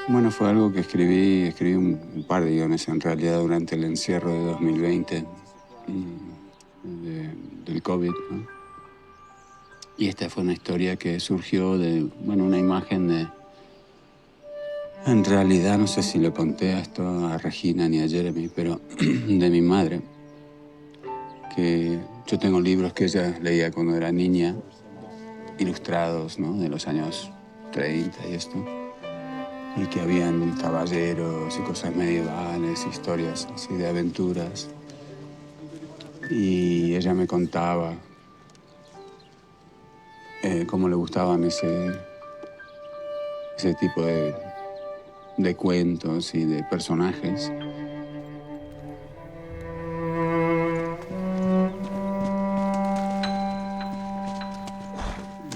Bueno, fue algo que escribí un par de guiones en realidad durante el encierro de 2020 del COVID, ¿no? Y esta fue una historia que surgió de, bueno, una imagen de... En realidad, no sé si le conté esto a Regina ni a Jeremy, pero de mi madre, que yo tengo libros que ella leía cuando era niña, ilustrados, ¿no? De los años 30 y esto. Y que habían caballeros y cosas medievales, historias así de aventuras. Y ella me contaba cómo le gustaban ese tipo de cuentos y de personajes.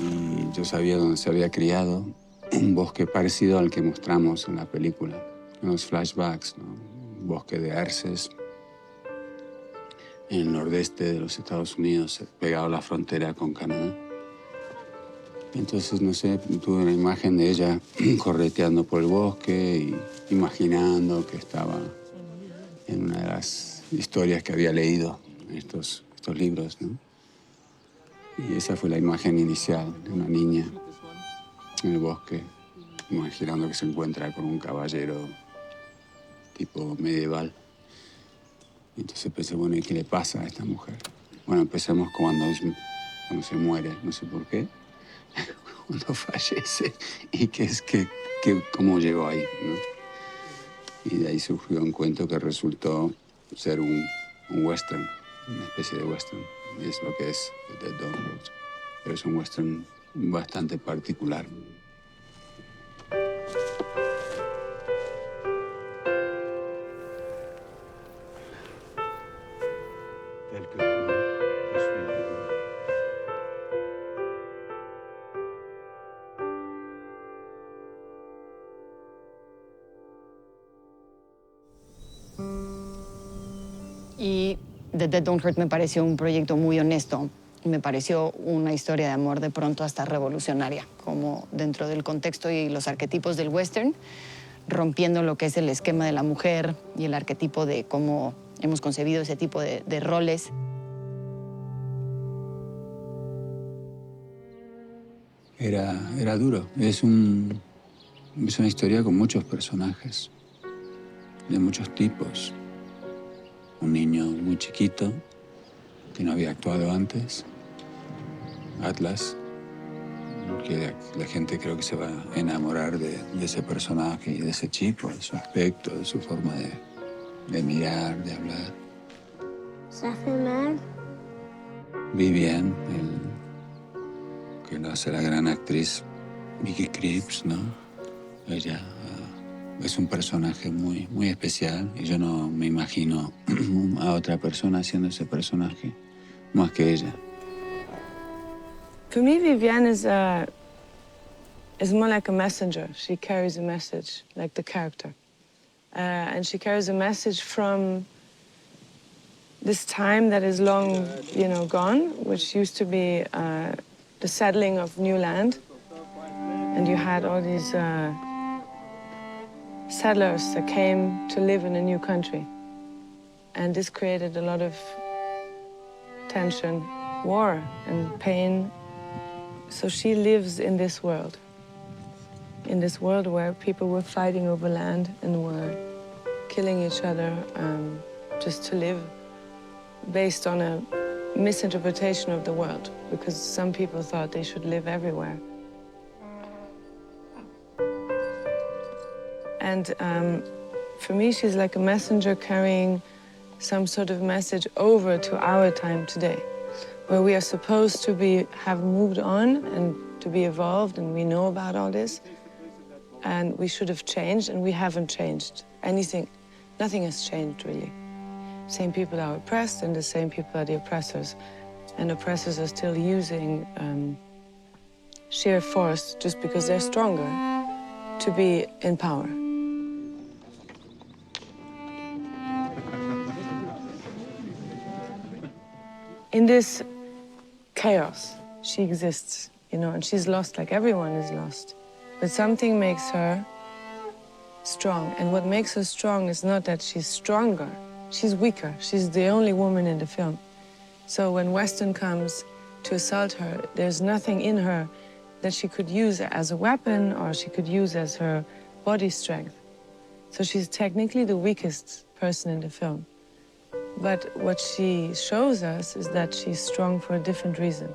Y yo sabía dónde se había criado, un bosque parecido al que mostramos en la película, en los flashbacks, ¿no? Un bosque de arces en el nordeste de los Estados Unidos, pegado a la frontera con Canadá. Entonces, no sé, tuve una imagen de ella correteando por el bosque y imaginando que estaba en una de las historias que había leído en estos libros, ¿no? Y esa fue la imagen inicial de una niña en el bosque, imaginando que se encuentra con un caballero tipo medieval. Y entonces pensé, bueno, ¿y qué le pasa a esta mujer? Bueno, empecemos cuando se muere, no sé por qué, cuando fallece y cómo llegó ahí, ¿no? Y de ahí surgió un cuento que resultó ser un western, una especie de western. Y es lo que es The Dead Don't Road. Pero es un western bastante particular. Y The Dead Don't Hurt me pareció un proyecto muy honesto. Me pareció una historia de amor de pronto hasta revolucionaria, como dentro del contexto y los arquetipos del western, rompiendo lo que es el esquema de la mujer y el arquetipo de cómo hemos concebido ese tipo de roles. Era duro. Es una historia con muchos personajes, de muchos tipos. Un niño muy chiquito, que no había actuado antes, Atlas, que la gente creo que se va a enamorar de ese personaje y de ese chico, de su aspecto, de su forma de mirar, de hablar. ¿Se hace mal? Vivian, que lo hace la gran actriz Vicky Krieps, ¿no? Ella es un personaje muy, muy especial y yo no me imagino a otra persona haciendo ese personaje más que ella. For me, Vivian is more like a messenger. She carries a message, like the character. And she carries a message from this time that is long, gone, which used to be the settling of new land. And you had all these settlers that came to live in a new country. And this created a lot of tension, war, and pain. So she lives in this world where people were fighting over land and were killing each other just to live, based on a misinterpretation of the world, because some people thought they should live everywhere. And for me, she's like a messenger carrying some sort of message over to our time today, where we are supposed to have moved on and to be evolved, and we know about all this, and we should have changed, and we haven't changed anything. Nothing has changed, really. Same people are oppressed, and the same people are the oppressors. And oppressors are still using sheer force just because they're stronger to be in power. In this chaos, she exists, and she's lost like everyone is lost. But something makes her strong. And what makes her strong is not that she's stronger, she's weaker. She's the only woman in the film. So when Weston comes to assault her, there's nothing in her that she could use as a weapon or she could use as her body strength. So she's technically the weakest person in the film. But what she shows us is that she's strong for a different reason.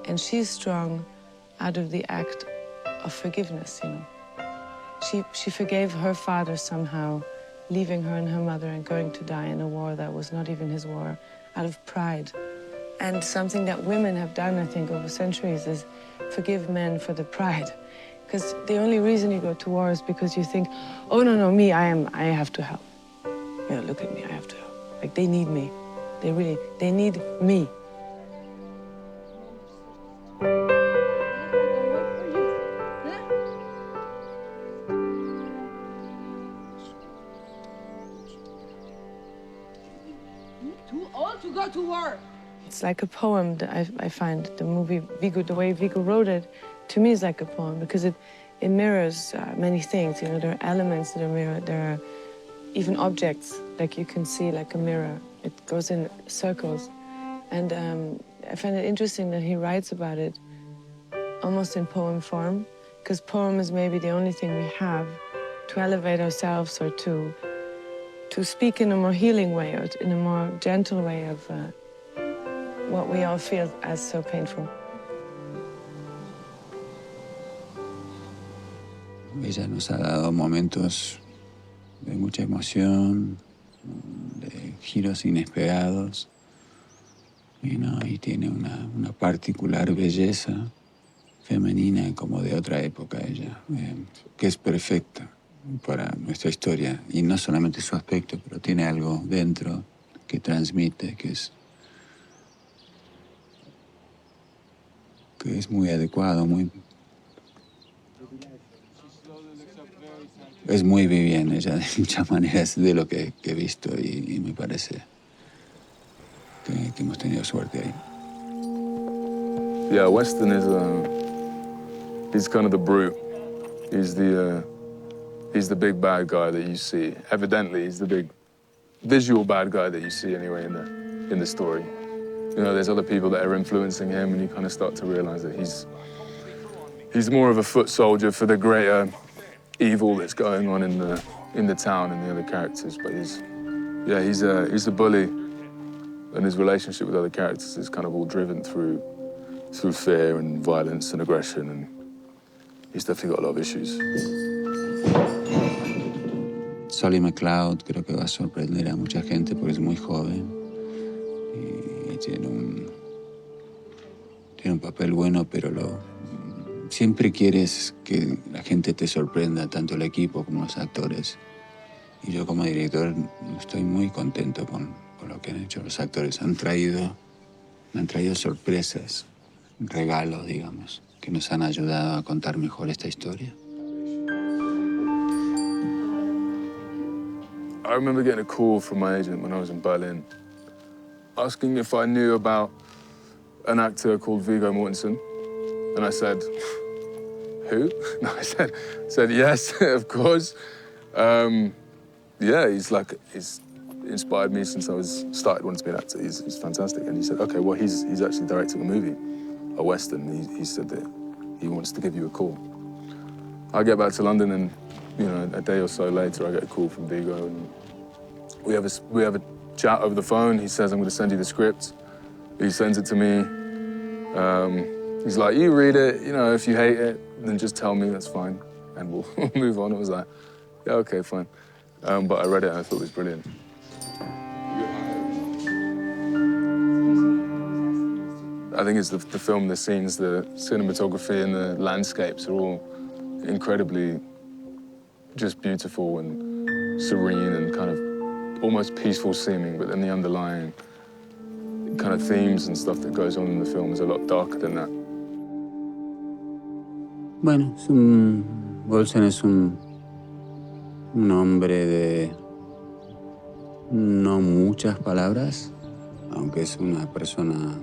And she's strong out of the act of forgiveness, you know. She forgave her father somehow, leaving her and her mother and going to die in a war that was not even his war, out of pride. And something that women have done, I think, over centuries is forgive men for the pride. Because the only reason you go to war is because you think, oh, no, me, I have to help. You know, look at me, I have to help. Like, they need me. They need me. Too old to go to war. It's like a poem that I find. The movie, Viggo, the way Viggo wrote it, to me is like a poem because it mirrors many things. You know, there are elements that are mirrored. There are even objects, like you can see like a mirror. It goes in circles. And I find it interesting that he writes about it almost in poem form, because poem is maybe the only thing we have to elevate ourselves or to speak in a more healing way or in a more gentle way of what we all feel as so painful. Ella nos ha dado momentos de mucha emoción, de giros inesperados, y tiene una particular belleza femenina como de otra época ella, que es perfecta para nuestra historia. Y no solamente su aspecto, pero tiene algo dentro que transmite, que es muy adecuado, es muy Vivienne ella de muchas maneras de lo que he visto y me parece que hemos tenido suerte ahí. Yeah, Weston is he's kind of the brute. He's the big bad guy that you see. Evidently, he's the big visual bad guy that you see anyway in the story. You know, there's other people that are influencing him, and you kind of start to realize that he's more of a foot soldier for the greater evil that's going on in the town and the other characters. But he's a bully, and his relationship with other characters is kind of all driven through fear and violence and aggression, and he's definitely got a lot of issues. Sully McLeod creo que va a sorprender a mucha gente porque es muy joven y tiene un papel bueno, pero siempre quieres que la gente te sorprenda, tanto el equipo como los actores. Y yo como director estoy muy contento con lo que han hecho los actores. Me han traído sorpresas, regalos, digamos, que nos han ayudado a contar mejor esta historia. I remember getting a call from my agent when I was in Berlin, asking if I knew about an actor called Viggo Mortensen. And I said, who? No, I said yes, of course. Yeah, he's inspired me since I started wanting to be an actor. He's fantastic. And he said, okay, well, he's actually directing a movie, a Western. He said that he wants to give you a call. I get back to London and, you know, a day or so later, I get a call from Viggo, and we have a chat over the phone. He says, I'm going to send you the script. He sends it to me. He's like, you read it, you know, if you hate it, then just tell me, that's fine, and we'll move on. I was like, yeah, okay, fine. But I read it and I thought it was brilliant. I think it's the film, the scenes, the cinematography and the landscapes are all incredibly just beautiful and serene and kind of almost peaceful seeming, but then the underlying kind of themes and stuff that goes on in the film is a lot darker than that. Bueno, Olsen es un hombre de no muchas palabras, aunque es una persona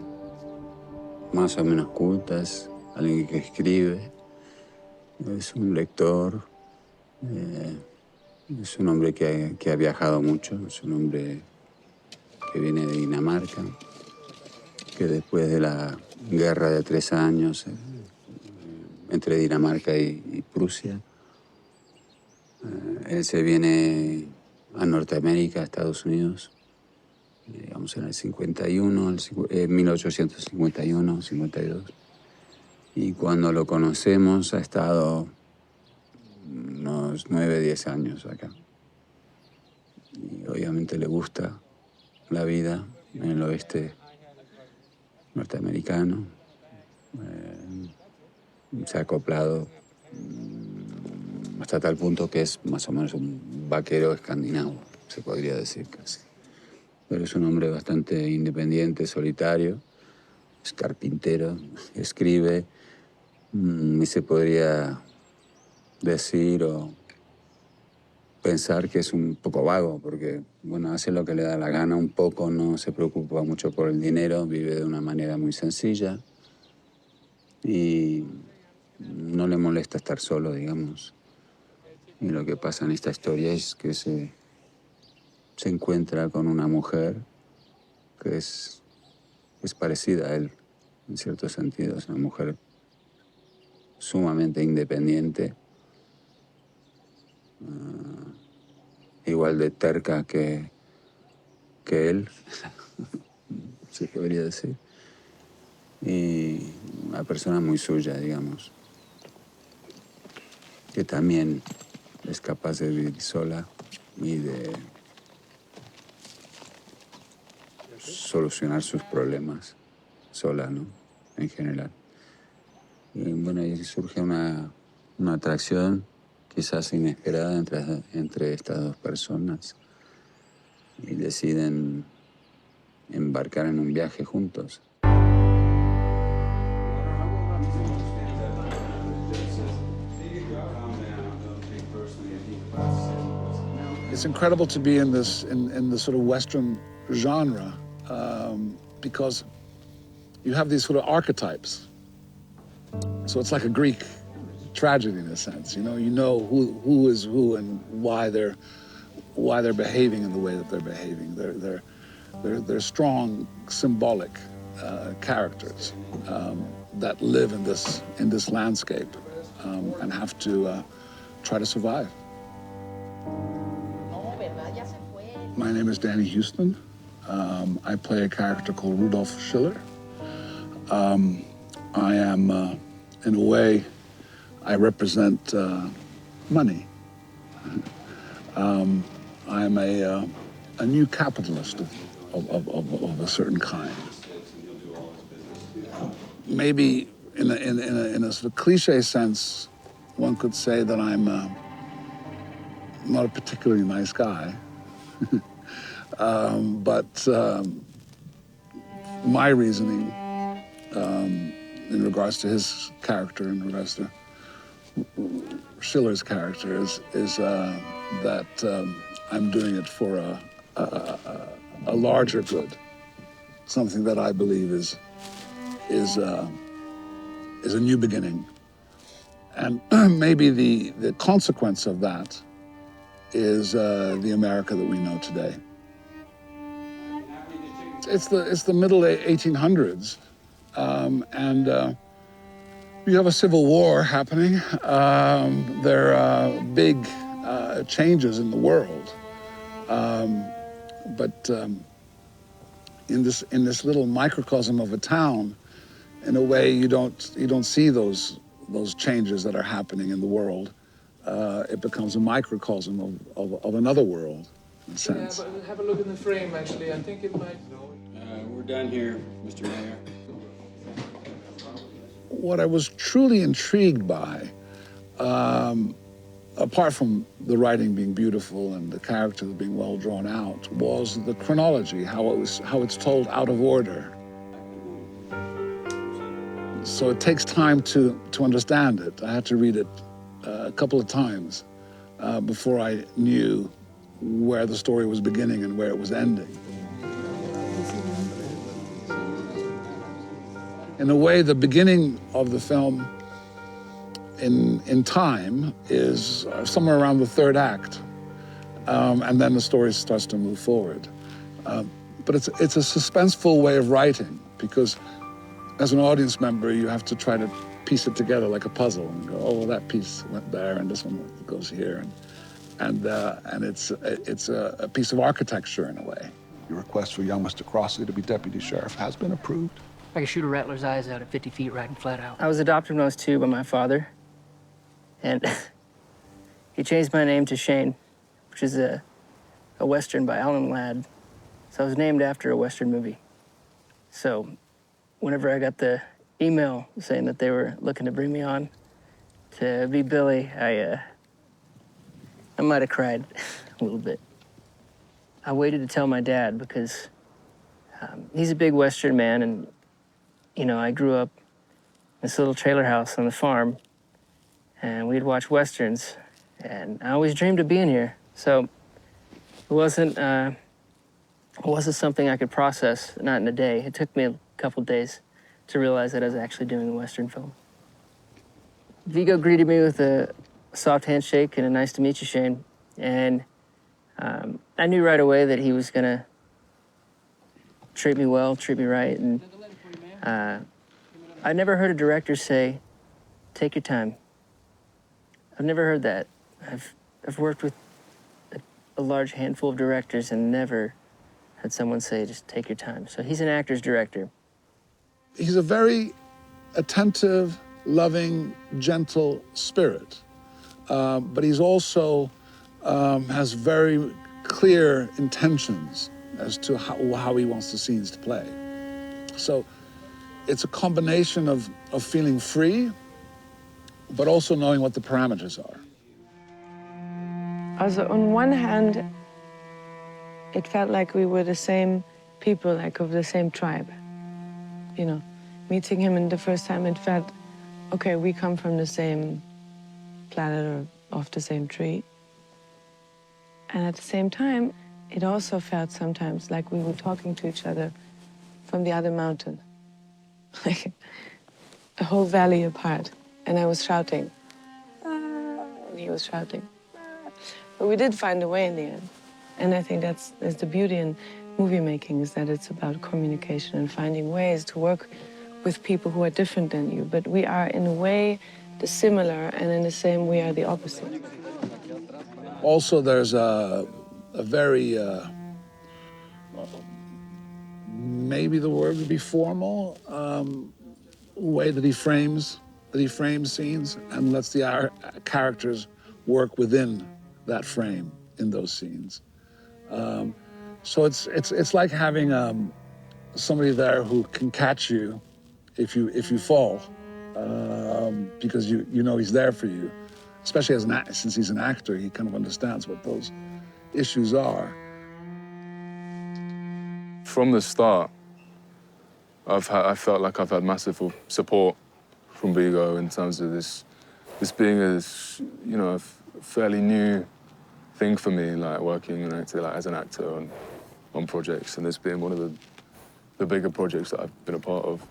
más o menos culta, es alguien que escribe, es un lector, Es un hombre que ha viajado mucho, es un hombre que viene de Dinamarca, que después de la guerra de 3 años entre Dinamarca y Prusia, él se viene a Norteamérica, a Estados Unidos, digamos en el 51, 1851, 52. Y cuando lo conocemos ha estado unos 9, 10 años acá. Y obviamente le gusta la vida en el oeste norteamericano. Se ha acoplado hasta tal punto que es más o menos un vaquero escandinavo, se podría decir casi. Pero es un hombre bastante independiente, solitario, es carpintero, escribe, y se podría decir o pensar que es un poco vago, porque, bueno, hace lo que le da la gana un poco, no se preocupa mucho por el dinero, vive de una manera muy sencilla y no le molesta estar solo, digamos. Y lo que pasa en esta historia es que se encuentra con una mujer que es parecida a él, en cierto sentido. Es una mujer sumamente independiente, igual de terca que él, se podría decir. Y una persona muy suya, digamos, que también es capaz de vivir sola y de solucionar sus problemas sola, ¿no? En general. Y bueno, ahí surge una atracción quizás inesperada entre estas dos personas y deciden embarcar en un viaje juntos. It's incredible to be in this in the sort of Western genre because you have these sort of archetypes. So it's like a Greek tragedy in a sense. You know who is who and why they're behaving in the way that they're behaving. They're strong, symbolic characters that live in this landscape and have to try to survive. My name is Danny Houston. I play a character called Rudolf Schiller. I am, in a way, I represent money. I am a new capitalist of a certain kind. Maybe in a sort of cliche sense, one could say that I'm not a particularly nice guy. But my reasoning in regards to his character, in regards to Schiller's character, is that I'm doing it for a larger good, something that I believe is a new beginning, and maybe the consequence of that is the America that we know today. It's the middle 1800s, and you have a civil war happening. There are big changes in the world, but in this little microcosm of a town, in a way, you don't see those changes that are happening in the world. It becomes a microcosm of another world, in a sense. Yeah, but have a look in the frame, actually. I think it might... We're done here, Mr. Mayor. What I was truly intrigued by, apart from the writing being beautiful and the characters being well drawn out, was the chronology, how it's told out of order. So it takes time to understand it. I had to read it a couple of times before I knew where the story was beginning and where it was ending. In a way, the beginning of the film in time is somewhere around the third act, and then the story starts to move forward. But it's a suspenseful way of writing, because as an audience member, you have to try to piece it together like a puzzle and go, oh, well, that piece went there and this one goes here. And it's a piece of architecture in a way. Your request for young Mr. Crossley to be deputy sheriff has been approved. I could shoot a rattler's eyes out at 50 feet riding flat out. I was adopted when I was 2 by my father, and he changed my name to Shane, which is a Western by Alan Ladd. So I was named after a Western movie. So whenever I got the email saying that they were looking to bring me on to be Billy, I might have cried a little bit. I waited to tell my dad because he's a big Western man, and, you know, I grew up in this little trailer house on the farm, and we'd watch Westerns, and I always dreamed of being here. So it wasn't something I could process, not in a day. It took me a couple days to realize that I was actually doing a Western film. Viggo greeted me with a soft handshake and a nice to meet you, Shane. And I knew right away that he was gonna treat me well, treat me right. And I never heard a director say, take your time. I've never heard that. I've worked with a large handful of directors and never had someone say, just take your time. So he's an actor's director. He's a very attentive, loving, gentle spirit. But he's also has very clear intentions as to how he wants the scenes to play. So it's a combination of feeling free, but also knowing what the parameters are. Also, on one hand, it felt like we were the same people, like of the same tribe. You know, meeting him in the first time, it felt, okay, we come from the same planet or off the same tree. And at the same time, it also felt sometimes like we were talking to each other from the other mountain, like a whole valley apart. And I was shouting, ah, and he was shouting, ah. But we did find a way in the end. And I think that's the beauty in movie making, is that it's about communication and finding ways to work with people who are different than you. But we are, in a way, the similar, and in the same, we are the opposite. Also, there's a very, maybe the word would be formal, way that he frames scenes and lets the characters work within that frame in those scenes. So it's like having somebody there who can catch you if you fall, because you know he's there for you. Especially since he's an actor, he kind of understands what those issues are. From the start, I felt like I've had massive support from Viggo in terms of this being a fairly new thing for me, like working as an actor on projects, and this being one of the bigger projects that I've been a part of.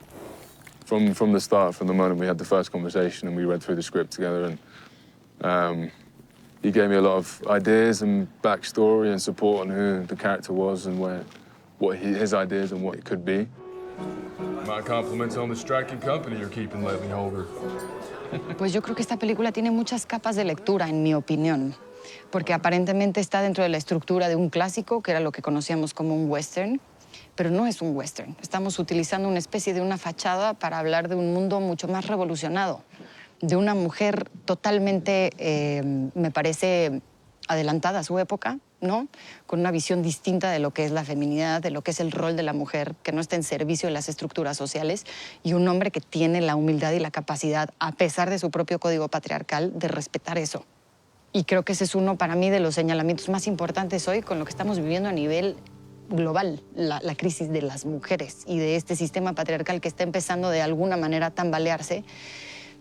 From the start, from the moment we had the first conversation and we read through the script together, and he gave me a lot of ideas and backstory and support on who the character was and his ideas and what it could be. My compliments on the striking company you're keeping lately, Holger. Pues yo creo que esta película tiene muchas capas de lectura, en mi opinión, porque aparentemente está dentro de la estructura de un clásico, que era lo que conocíamos como un western, pero no es un western. Estamos utilizando una especie de una fachada para hablar de un mundo mucho más revolucionado, de una mujer totalmente, me parece, adelantada a su época, ¿no? Con una visión distinta de lo que es la feminidad, de lo que es el rol de la mujer, que no está en servicio de las estructuras sociales, y un hombre que tiene la humildad y la capacidad, a pesar de su propio código patriarcal, de respetar eso. Y creo que ese es uno, para mí, de los señalamientos más importantes hoy con lo que estamos viviendo a nivel global, la crisis de las mujeres y de este sistema patriarcal que está empezando de alguna manera a tambalearse,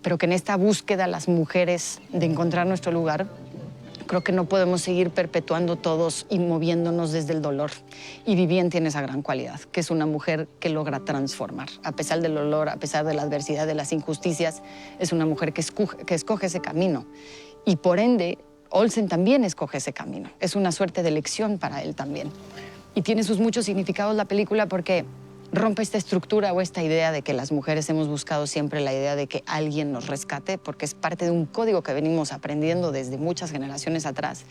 pero que en esta búsqueda las mujeres de encontrar nuestro lugar, creo que no podemos seguir perpetuando todos y moviéndonos desde el dolor. Y Vivien tiene esa gran cualidad, que es una mujer que logra transformar. A pesar del dolor, a pesar de la adversidad, de las injusticias, es una mujer que escoge ese camino. Y por ende, Olsen también escoge ese camino. Es una suerte de elección para él también. Y tiene sus muchos significados la película porque rompe esta estructura o esta idea de que las mujeres hemos buscado siempre la idea de que alguien nos rescate, porque es parte de un código que venimos aprendiendo desde muchas generaciones atrás,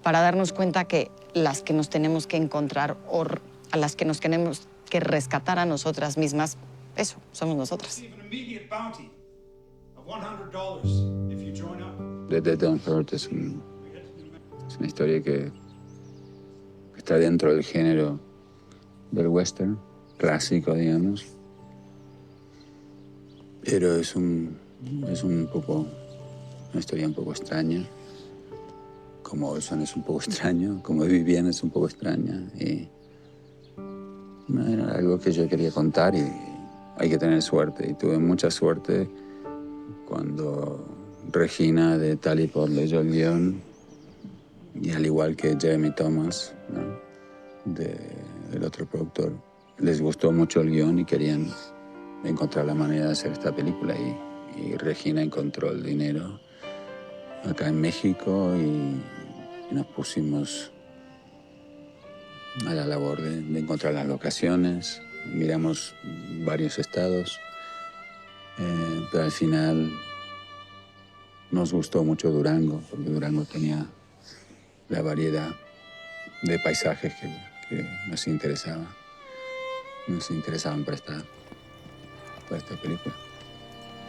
para darnos cuenta que las que nos tenemos que encontrar o a las que nos tenemos que rescatar a nosotras mismas, eso, somos nosotras. The Dead Don't Hurt es una historia que está dentro del género del western clásico, digamos. Pero es un poco, una historia un poco extraña. Como Olson es un poco extraño, como Vivian es un poco extraña. Y no, era algo que yo quería contar y hay que tener suerte. Y tuve mucha suerte cuando Regina de Talipod leyó el guión, y al igual que Jeremy Thomas, ¿no?, el otro productor, les gustó mucho el guión y querían encontrar la manera de hacer esta película. Y Regina encontró el dinero acá en México y nos pusimos a la labor de encontrar las locaciones. Miramos varios estados, pero al final nos gustó mucho Durango, porque Durango tenía la variedad de paisajes que nos interesaban para esta película.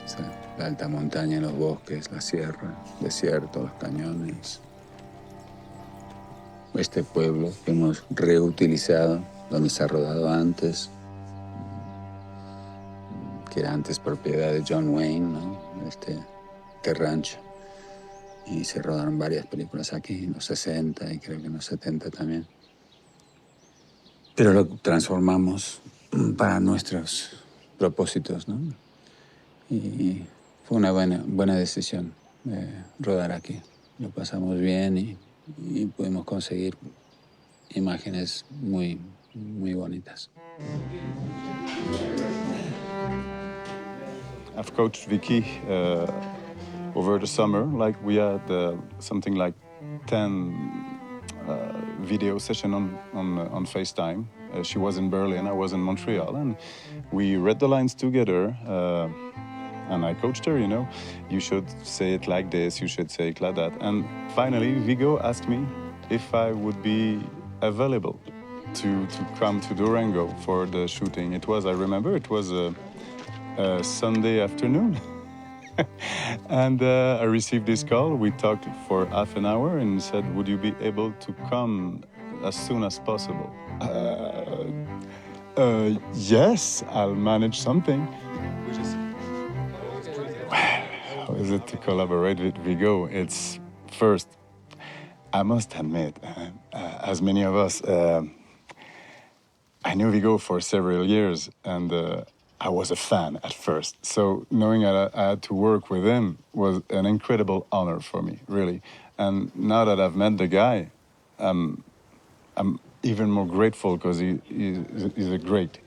O sea, la alta montaña, los bosques, la sierra, el desierto, los cañones. Este pueblo que hemos reutilizado, donde se ha rodado antes, que era antes propiedad de John Wayne, ¿no?, este rancho. Y se rodaron varias películas aquí, en los 60 y creo que en los 70 también. Pero lo transformamos para nuestros propósitos, ¿no? Y fue una buena decisión rodar aquí. Lo pasamos bien y pudimos conseguir imágenes muy, muy bonitas. I've coached Vicky over the summer. Like we had something like 10 video session on FaceTime. She was in Berlin, I was in Montreal, and we read the lines together. And I coached her, you should say it like this, you should say it like that. And finally, Viggo asked me if I would be available to come to Durango for the shooting. I remember it was a Sunday afternoon. And I received this call. We talked for half an hour and said, would you be able to come as soon as possible? Yes, I'll manage something. How is it to collaborate with Viggo? It's first, I must admit, as many of us, I knew Viggo for several years, and I was a fan at first. So knowing I had to work with him was an incredible honor for me, really. And now that I've met the guy, I'm even more grateful because he's a great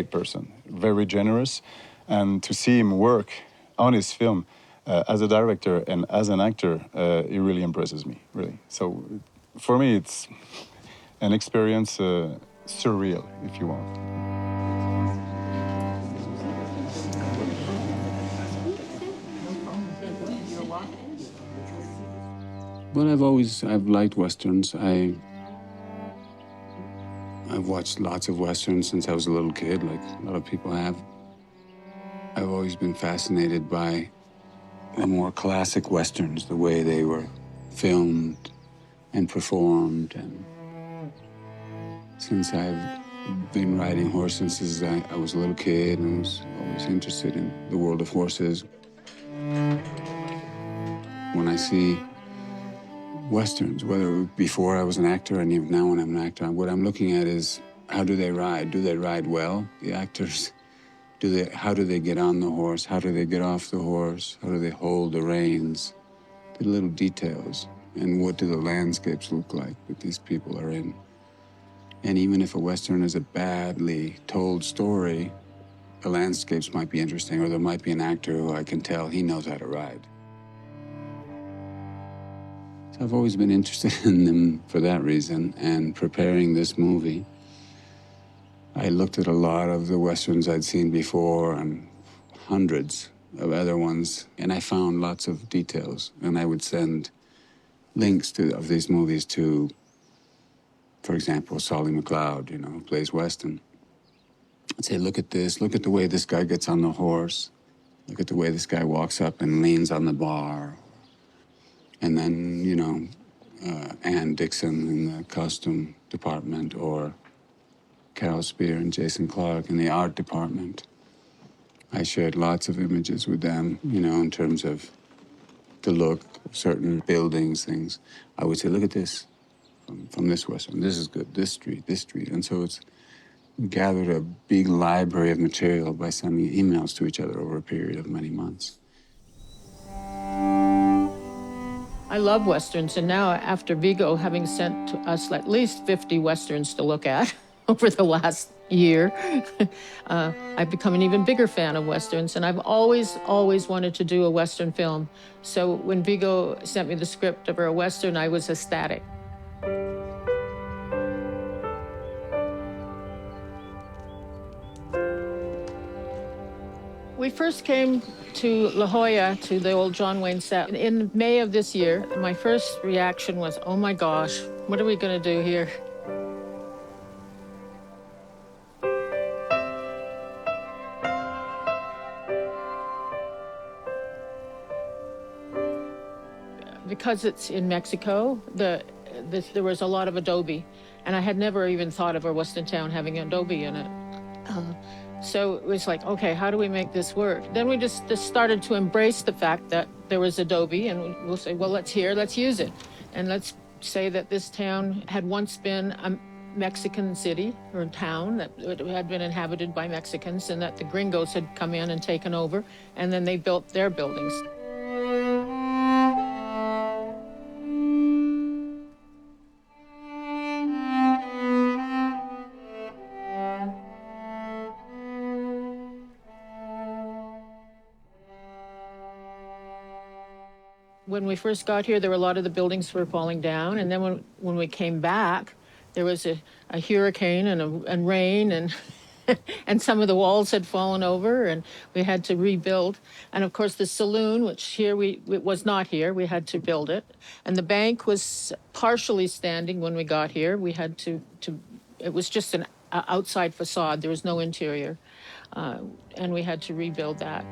person, very generous. And to see him work on his film as a director and as an actor, it really impresses me, really. So for me, it's an experience surreal, if you want. Well, I've liked Westerns. I've watched lots of Westerns since I was a little kid, like a lot of people have. I've always been fascinated by the more classic Westerns, the way they were filmed and performed. And since I've been riding horses since I was a little kid, and I was always interested in the world of horses. When I see Westerns, whether before I was an actor and even now when I'm an actor, what I'm looking at is, how do they ride? Do they ride well, the actors? How do they get on the horse? How do they get off the horse? How do they hold the reins? The little details. And what do the landscapes look like that these people are in? And even if a Western is a badly told story, the landscapes might be interesting, or there might be an actor who I can tell he knows how to ride. I've always been interested in them for that reason, and preparing this movie, I looked at a lot of the Westerns I'd seen before and hundreds of other ones, and I found lots of details, and I would send links of these movies to, for example, Solly McLeod, you know, who plays Weston. I'd say, look at this, look at the way this guy gets on the horse, look at the way this guy walks up and leans on the bar. And then, you know, Ann Dixon in the costume department, or Carol Spear and Jason Clarke in the art department. I shared lots of images with them, you know, in terms of the look of certain buildings, things. I would say, look at this from this Western. This is good, this street, this street. And so it's gathered a big library of material by sending emails to each other over a period of many months. I love Westerns, and now after Viggo having sent to us at least 50 Westerns to look at over the last year, I've become an even bigger fan of Westerns, and I've always wanted to do a Western film. So when Viggo sent me the script of a Western, I was ecstatic. We first came to La Jolla, to the old John Wayne set, in May of this year. My first reaction was, oh my gosh, what are we gonna do here? Because it's in Mexico, there was a lot of adobe, and I had never even thought of a Western town having adobe in it. So it was like, okay, how do we make this work? Then we just started to embrace the fact that there was adobe, and we'll say, well, let's use it. And let's say that this town had once been a Mexican city or town that had been inhabited by Mexicans, and that the gringos had come in and taken over, and then they built their buildings. When we first got here, there were a lot of the buildings were falling down, and then when we came back, there was a hurricane and rain, and and some of the walls had fallen over, and we had to rebuild. And of course, the saloon, which here it was not here, we had to build it. And the bank was partially standing when we got here. We had to it was just an outside facade. There was no interior, and we had to rebuild that.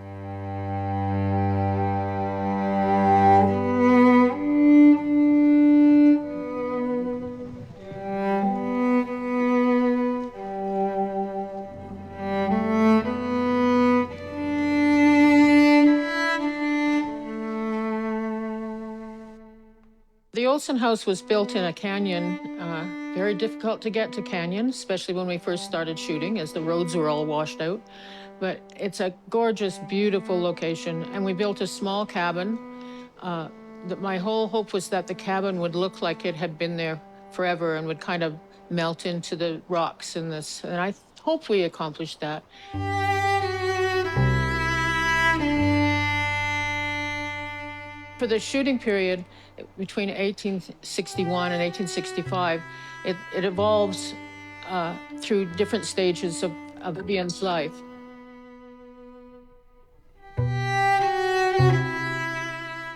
The Olsen house was built in a canyon, very difficult to get to canyon, especially when we first started shooting, as the roads were all washed out. But it's a gorgeous, beautiful location, and we built a small cabin. My whole hope was that the cabin would look like it had been there forever and would kind of melt into the rocks in this, and I hope we accomplished that. For the shooting period, between 1861 and 1865, it evolves through different stages of Vivian's life.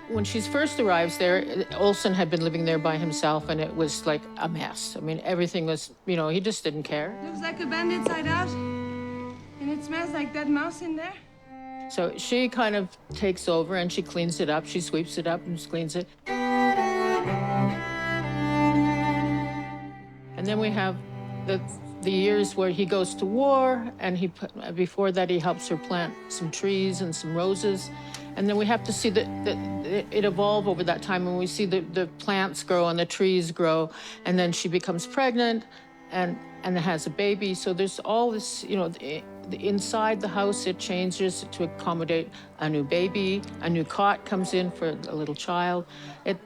When she first arrives there, Olsen had been living there by himself, and it was like a mess. I mean, everything was, you know, he just didn't care. Looks like a band inside out, and it smells like dead mouse in there. So she kind of takes over, and she cleans it up. She sweeps it up and cleans it. And then we have the years where he goes to war, and before that he helps her plant some trees and some roses. And then we have to see that it evolve over that time, and we see the plants grow and the trees grow, and then she becomes pregnant and has a baby. So there's all this, you know, inside the house, it changes to accommodate a new baby, a new cot comes in for a little child.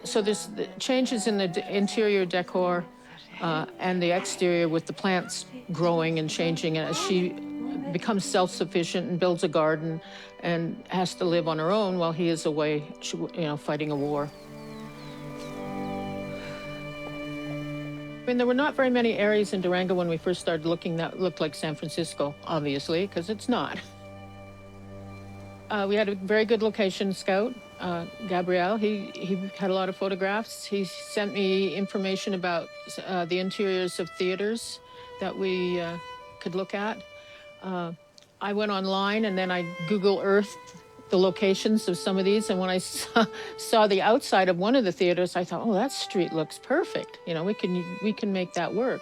So there's changes in the interior decor and the exterior with the plants growing and changing as she becomes self-sufficient and builds a garden and has to live on her own while he is away, you know, fighting a war. I mean, there were not very many areas in Durango when we first started looking that looked like San Francisco, obviously, because it's not. We had a very good location scout, Gabriel. He had a lot of photographs. He sent me information about the interiors of theaters that we could look at. I went online and then I Google Earthed the locations of some of these. And when I saw the outside of one of the theaters, I thought, oh, that street looks perfect. You know, we can make that work.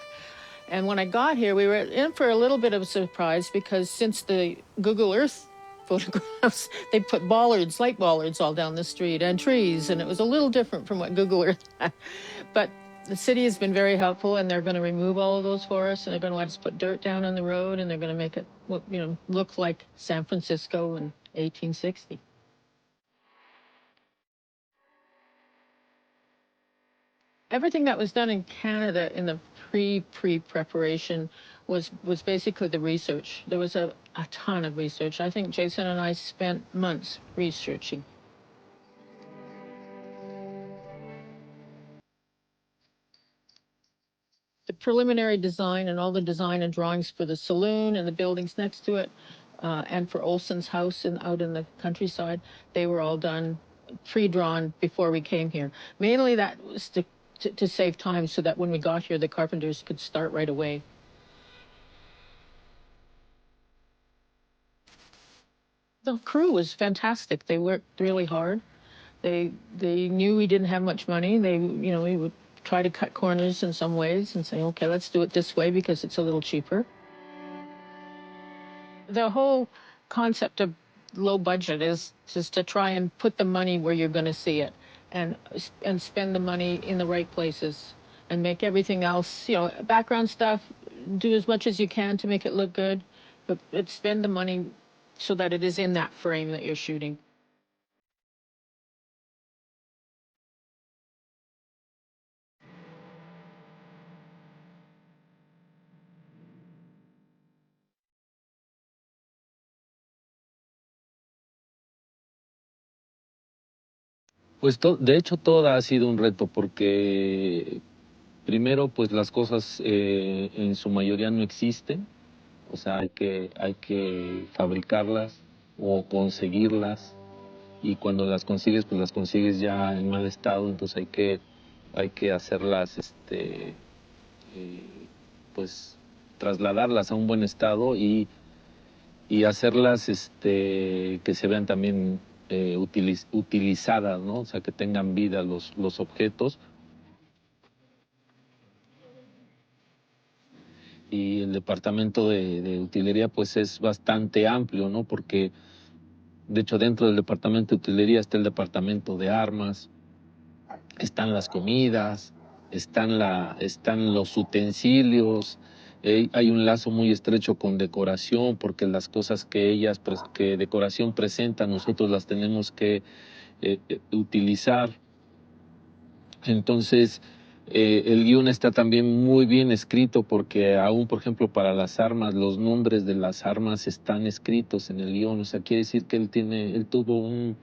And when I got here, we were in for a little bit of a surprise because since the Google Earth photographs, they put bollards, light bollards all down the street and trees, and it was a little different from what Google Earth had. But the city has been very helpful, and they're going to remove all of those for us, and they're going to let us put dirt down on the road, and they're going to make it look like San Francisco in 1860. Everything that was done in Canada in the pre-preparation was basically the research. There was a ton of research. I think Jason and I spent months researching. The preliminary design and all the design and drawings for the saloon and the buildings next to it, and for Olson's house out in the countryside, they were all done, pre-drawn before we came here. Mainly that was to save time so that when we got here, the carpenters could start right away. The crew was fantastic. They worked really hard. They knew we didn't have much money. We would try to cut corners in some ways and say, okay, let's do it this way because it's a little cheaper. The whole concept of low budget is just to try and put the money where you're going to see it and spend the money in the right places and make everything else, background stuff, do as much as you can to make it look good, but spend the money so that it is in that frame that you're shooting. Pues de hecho todo ha sido un reto porque primero pues las cosas en su mayoría no existen, o sea hay que fabricarlas o conseguirlas y cuando las consigues pues las consigues ya en mal estado, entonces hay que hacerlas pues trasladarlas a un buen estado y hacerlas que se vean también utilizadas, ¿no? O sea, que tengan vida los objetos. Y el departamento de utilería pues es bastante amplio, ¿no? Porque de hecho dentro del departamento de utilería está el departamento de armas, están las comidas, están los utensilios, hay un lazo muy estrecho con decoración porque las cosas que decoración presenta nosotros las tenemos que utilizar. Entonces el guión está también muy bien escrito porque aún por ejemplo para las armas los nombres de las armas están escritos en el guión, o sea quiere decir que él tuvo un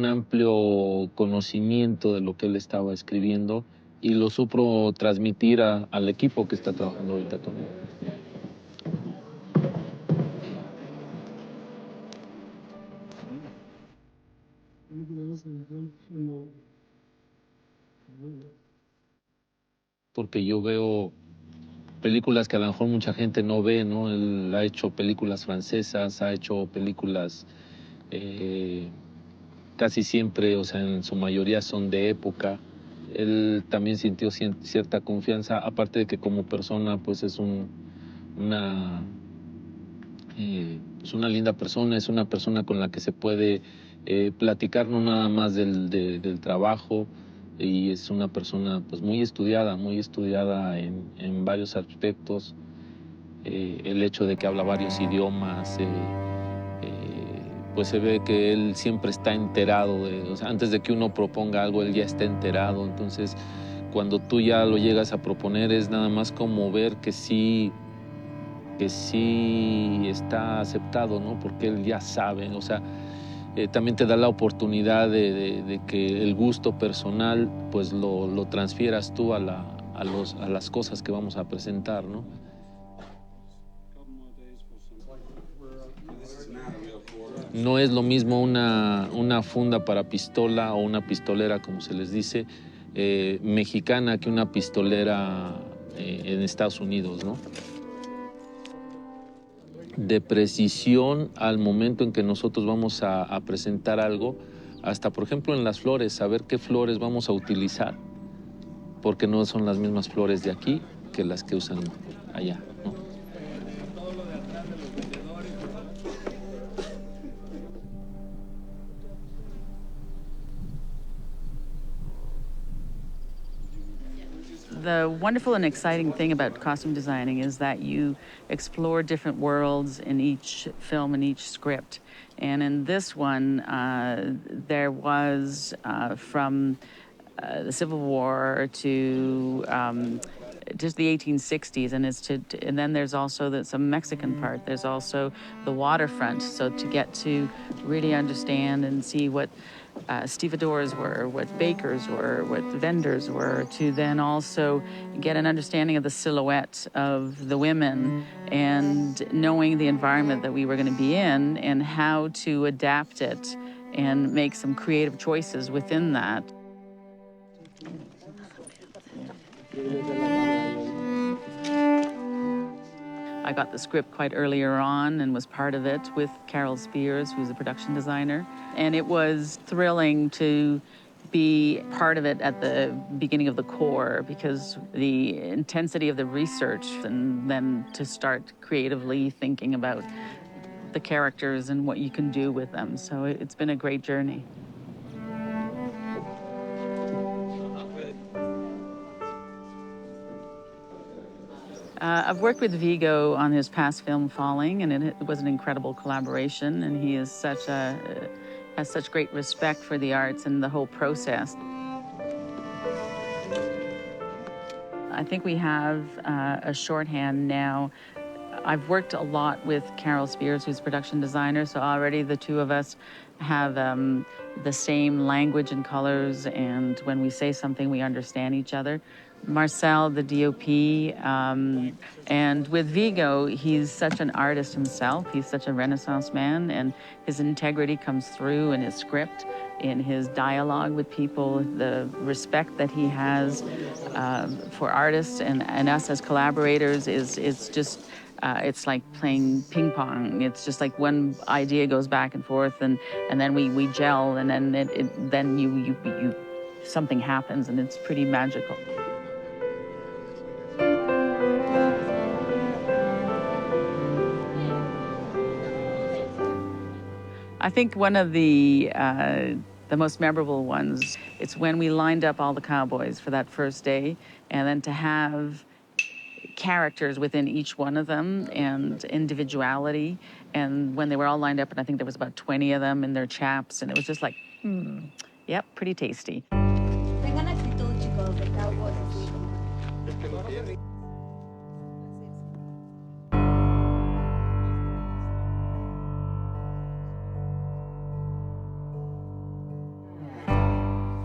amplio conocimiento de lo que él estaba escribiendo y lo supo transmitir al equipo que está trabajando ahorita con él. Porque yo veo películas que a lo mejor mucha gente no ve, ¿no? Él ha hecho películas francesas, ha hecho películas casi siempre, o sea, en su mayoría son de época. Él también sintió cierta confianza, aparte de que como persona, pues es una linda persona, es una persona con la que se puede platicar no nada más del trabajo, y es una persona pues muy estudiada en varios aspectos. El hecho de que habla varios idiomas, pues se ve que él siempre está enterado, o sea, antes de que uno proponga algo, él ya está enterado. Entonces, cuando tú ya lo llegas a proponer, es nada más como ver que sí está aceptado, ¿no? Porque él ya sabe, o sea, también te da la oportunidad de que el gusto personal, pues lo transfieras tú a las cosas que vamos a presentar, ¿no? No es lo mismo una funda para pistola o una pistolera, como se les dice, mexicana que una pistolera en Estados Unidos, ¿no? De precisión al momento en que nosotros vamos a presentar algo, hasta por ejemplo en las flores, saber qué flores vamos a utilizar, porque no son las mismas flores de aquí que las que usan allá, ¿no? The wonderful and exciting thing about costume designing is that you explore different worlds in each film and each script. And in this one, there was from the Civil War to just the 1860s, and then there's also some Mexican part. There's also the waterfront. So to get to really understand and see what stevedores were, what bakers were, what vendors were, to then also get an understanding of the silhouette of the women and knowing the environment that we were going to be in and how to adapt it and make some creative choices within that. I got the script quite earlier on and was part of it with Carol Spears, who's the production designer. And it was thrilling to be part of it at the beginning of the core because the intensity of the research and then to start creatively thinking about the characters and what you can do with them. So it's been a great journey. I've worked with Viggo on his past film, Falling, and it was an incredible collaboration, and he is has such great respect for the arts and the whole process. I think we have a shorthand now. I've worked a lot with Carol Spears, who's production designer, so already the two of us have the same language and colors, and when we say something, we understand each other. Marcel, the DOP, and with Viggo, he's such an artist himself. He's such a Renaissance man, and his integrity comes through in his script, in his dialogue with people, the respect that he has for artists and us as collaborators is just, it's like playing ping pong. It's just like one idea goes back and forth, and then we gel, and then then you something happens, and it's pretty magical. I think one of the most memorable ones, it's when we lined up all the cowboys for that first day, and then to have characters within each one of them and individuality. And when they were all lined up, and I think there was about 20 of them in their chaps, and it was just like, yep, pretty tasty.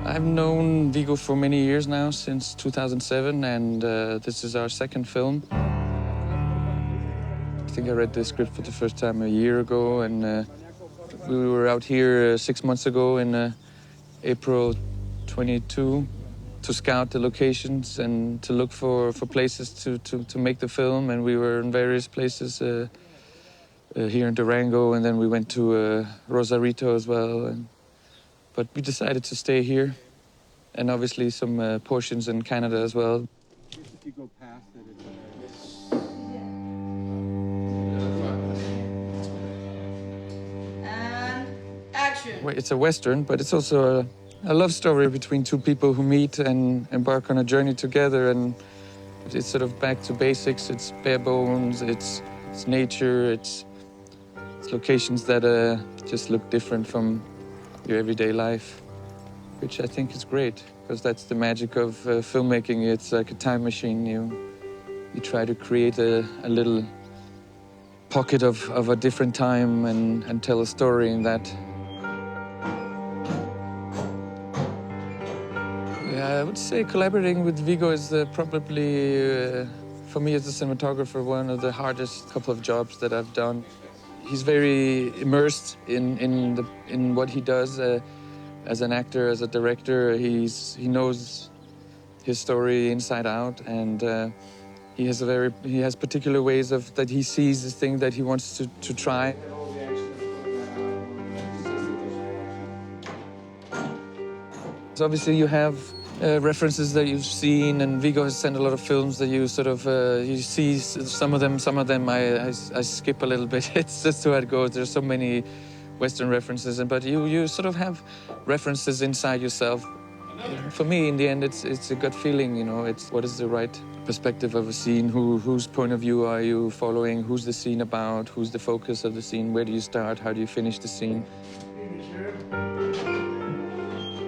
I've known Viggo for many years now, since 2007, and this is our second film. I think I read the script for the first time a year ago, and we were out here 6 months ago in April 22 to scout the locations and to look for places to make the film, and we were in various places here in Durango, and then we went to Rosarito as well. But we decided to stay here, and obviously some portions in Canada as well. If you go past it, And action. It's a Western, but it's also a love story between two people who meet and embark on a journey together, and it's sort of back to basics. It's bare bones, it's nature, it's locations that just look different from your everyday life, which I think is great, because that's the magic of filmmaking. It's like a time machine. You try to create a little pocket of a different time and tell a story in that. I would say collaborating with Viggo is probably, for me as a cinematographer, one of the hardest couple of jobs that I've done. He's very immersed in what he does as an actor, as a director. He knows his story inside out, and he has particular ways that he sees the thing that he wants to try. So obviously you have references that you've seen, and Viggo has sent a lot of films that you sort of, you see some of them I skip a little bit. It's just how it goes. There's so many Western references, but you sort of have references inside yourself. For me, in the end, it's a gut feeling, you know. It's what is the right perspective of a scene, whose point of view are you following, who's the scene about, who's the focus of the scene, where do you start, how do you finish the scene.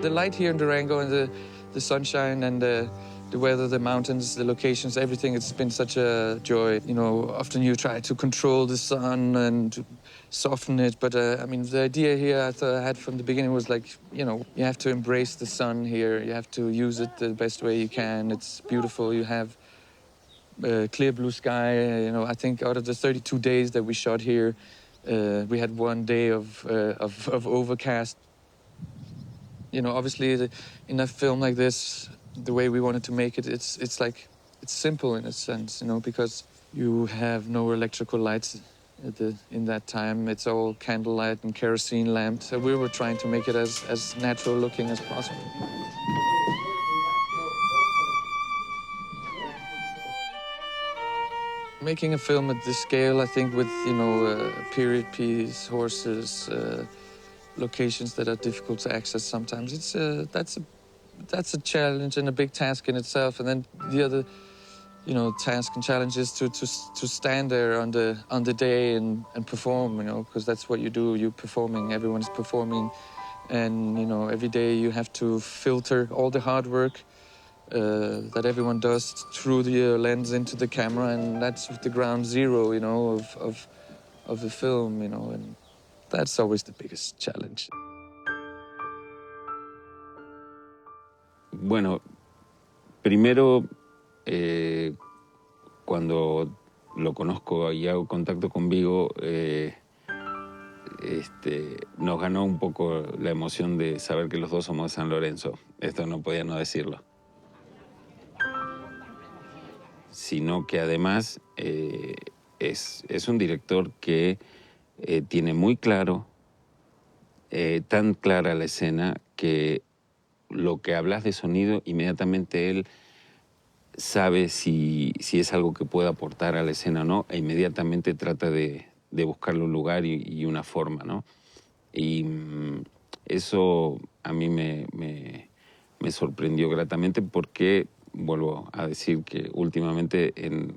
The light here in Durango and the sunshine and the weather, the mountains, the locations, everything, it's been such a joy. You know, often you try to control the sun and to soften it, but I mean, the idea here I had from the beginning was like, you know, you have to embrace the sun here. You have to use it the best way you can. It's beautiful. You have clear blue sky. You know, I think out of the 32 days that we shot here, we had 1 day of overcast. You know, obviously, in a film like this, the way we wanted to make it, it's simple in a sense, you know, because you have no electrical lights in that time. It's all candlelight and kerosene lamps. So we were trying to make it as natural looking as possible. Making a film at this scale, I think, with, you know, period piece, horses, locations that are difficult to access sometimes, that's a challenge and a big task in itself. And then the other, you know, task and challenge is to stand there on the day and perform, you know, because that's what you do. You're performing. Everyone's performing, and you know, every day you have to filter all the hard work that everyone does through the lens into the camera, and that's the ground zero, you know, of the film, you know, and that's always the biggest challenge. Bueno, primero, cuando lo conozco y hago contacto con Viggo, nos ganó un poco la emoción de saber que los dos somos de San Lorenzo. Esto no podía no decirlo. Sino que además es un director que tiene muy claro, tan clara la escena, que lo que hablas de sonido, inmediatamente él sabe si es algo que puede aportar a la escena o no, e inmediatamente trata de buscarle un lugar y una forma, ¿no? Y eso a mí me sorprendió gratamente porque, vuelvo a decir que últimamente en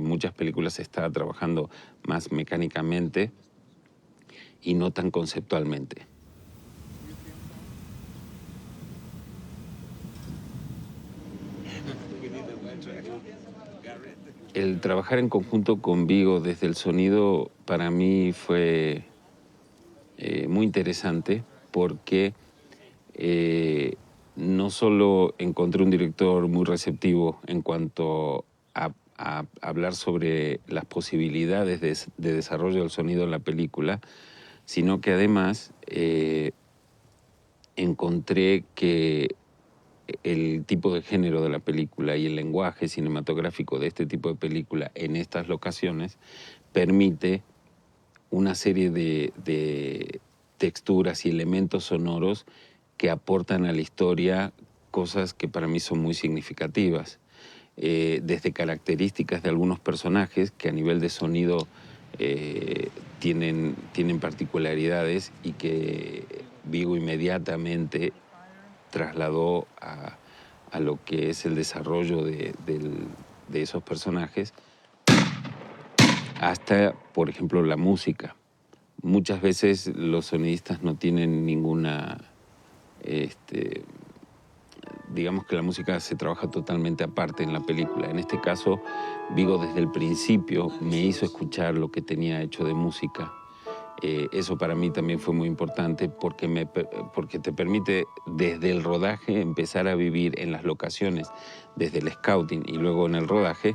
muchas películas se está trabajando más mecánicamente y no tan conceptualmente. El trabajar en conjunto con Viggo desde el sonido para mí fue muy interesante porque no solo encontré un director muy receptivo en cuanto a hablar sobre las posibilidades de desarrollo del sonido en la película, sino que además encontré que el tipo de género de la película y el lenguaje cinematográfico de este tipo de película en estas locaciones permite una serie de texturas y elementos sonoros que aportan a la historia cosas que para mí son muy significativas. Desde características de algunos personajes que a nivel de sonido tienen particularidades y que Viggo inmediatamente trasladó a lo que es el desarrollo de esos personajes, hasta, por ejemplo, la música. Muchas veces los sonidistas no tienen ninguna... digamos que la música se trabaja totalmente aparte en la película. En este caso, Viggo desde el principio me hizo escuchar lo que tenía hecho de música Eso para mí también fue muy importante porque te permite desde el rodaje empezar a vivir en las locaciones, desde el scouting y luego en el rodaje,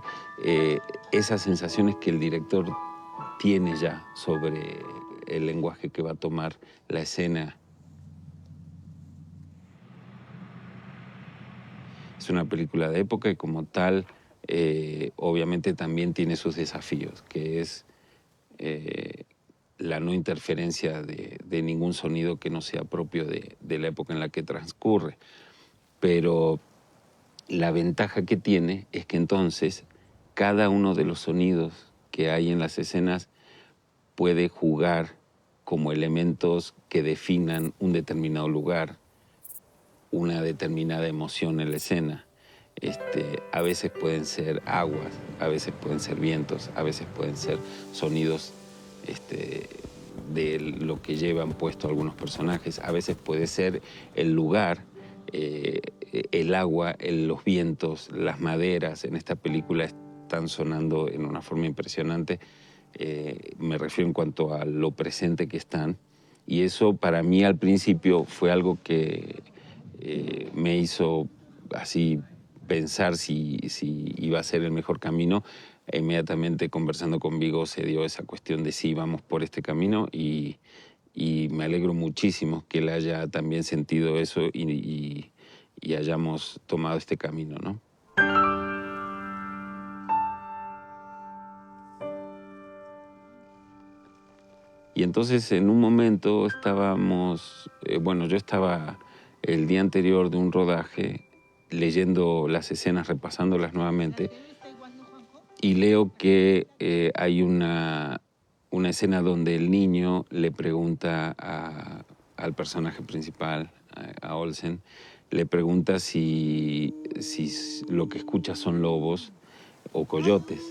esas sensaciones que el director tiene ya sobre el lenguaje que va a tomar la escena. Es una película de época y como tal, obviamente también tiene sus desafíos, que es la no interferencia de ningún sonido que no sea propio de la época en la que transcurre. Pero la ventaja que tiene es que entonces cada uno de los sonidos que hay en las escenas puede jugar como elementos que definan un determinado lugar, una determinada emoción en la escena. A veces pueden ser aguas, a veces pueden ser vientos, a veces pueden ser sonidos de lo que llevan puesto algunos personajes, a veces puede ser el lugar, el agua, los vientos, las maderas. En esta película están sonando en una forma impresionante, me refiero en cuanto a lo presente que están, y eso para mí al principio fue algo que me hizo así pensar si iba a ser el mejor camino. Inmediatamente conversando con Viggo se dio esa cuestión de sí, vamos por este camino, y me alegro muchísimo que él haya también sentido eso y hayamos tomado este camino, ¿no? Y entonces en un momento estábamos, yo estaba el día anterior de un rodaje leyendo las escenas, repasándolas nuevamente, y leo que hay una escena donde el niño le pregunta al personaje principal, a Olsen, le pregunta si lo que escucha son lobos o coyotes.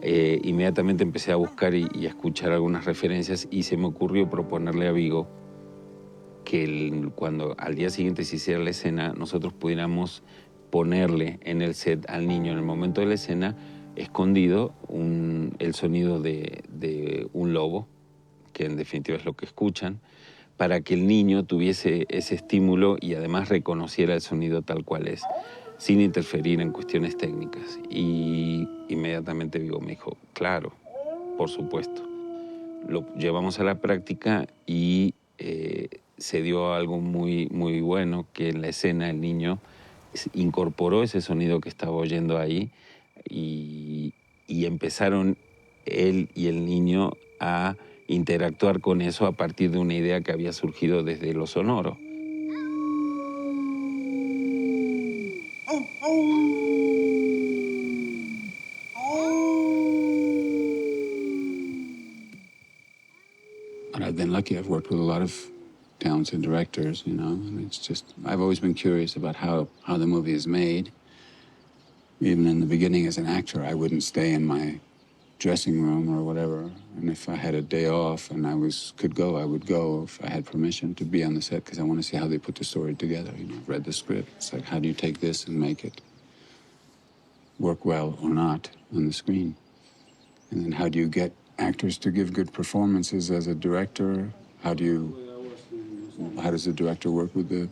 Inmediatamente empecé a buscar y a escuchar algunas referencias, y se me ocurrió proponerle a Viggo que cuando al día siguiente se hiciera la escena, nosotros pudiéramos ponerle en el set al niño en el momento de la escena, escondido, el sonido de un lobo, que en definitiva es lo que escuchan, para que el niño tuviese ese estímulo y además reconociera el sonido tal cual es, sin interferir en cuestiones técnicas. Y inmediatamente Viggo me dijo, claro, por supuesto. Lo llevamos a la práctica y se dio algo muy, muy bueno, que en la escena el niño incorporó ese sonido que estaba oyendo ahí y empezaron él y el niño a interactuar con eso a partir de una idea que había surgido desde lo sonoro. But I've been lucky. I've worked with a lot of talented directors, you know, and it's just, I've always been curious about how the movie is made. Even in the beginning as an actor, I wouldn't stay in my dressing room or whatever. And if I had a day off and could go, I would go if I had permission to be on the set, because I want to see how they put the story together. You know, I've read the script. It's like, how do you take this and make it work well or not on the screen? And then how do you get actors to give good performances as a director? How does the director work with the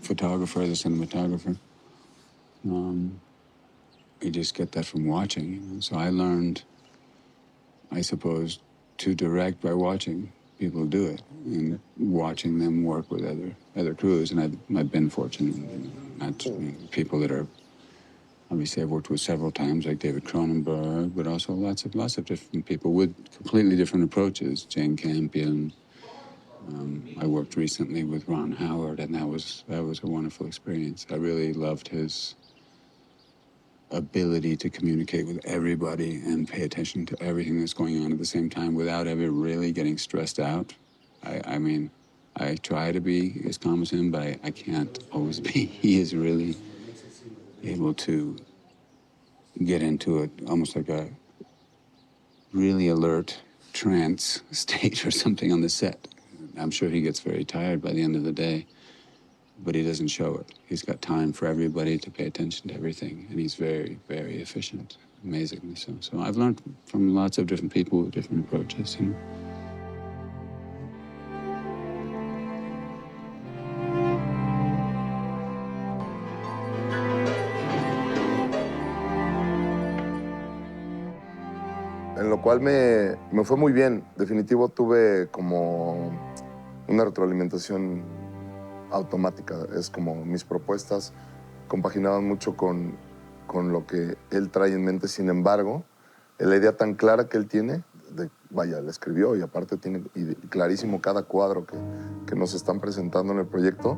photographer, the cinematographer? You just get that from watching, you know? So I learned, I suppose, to direct by watching people do it and watching them work with other crews. And I've been fortunate, not people that are, obviously I've worked with several times, like David Cronenberg, but also lots of different people with completely different approaches. Jane Campion. I worked recently with Ron Howard, and that was a wonderful experience. I really loved his ability to communicate with everybody and pay attention to everything that's going on at the same time without ever really getting stressed out. I mean, I try to be as calm as him, but I can't always be. He is really able to get into it almost like a really alert trance state or something on the set. I'm sure he gets very tired by the end of the day, but he doesn't show it. He's got time for everybody to pay attention to everything, and he's very, very efficient, amazingly so. So I've learned from lots of different people with different approaches, you know. en lo cual me fue muy bien. Definitivo tuve como una retroalimentación automática. Es como mis propuestas compaginaban mucho con lo que él trae en mente. Sin embargo, la idea tan clara que él tiene, vaya, la escribió y aparte tiene clarísimo cada cuadro que nos están presentando en el proyecto,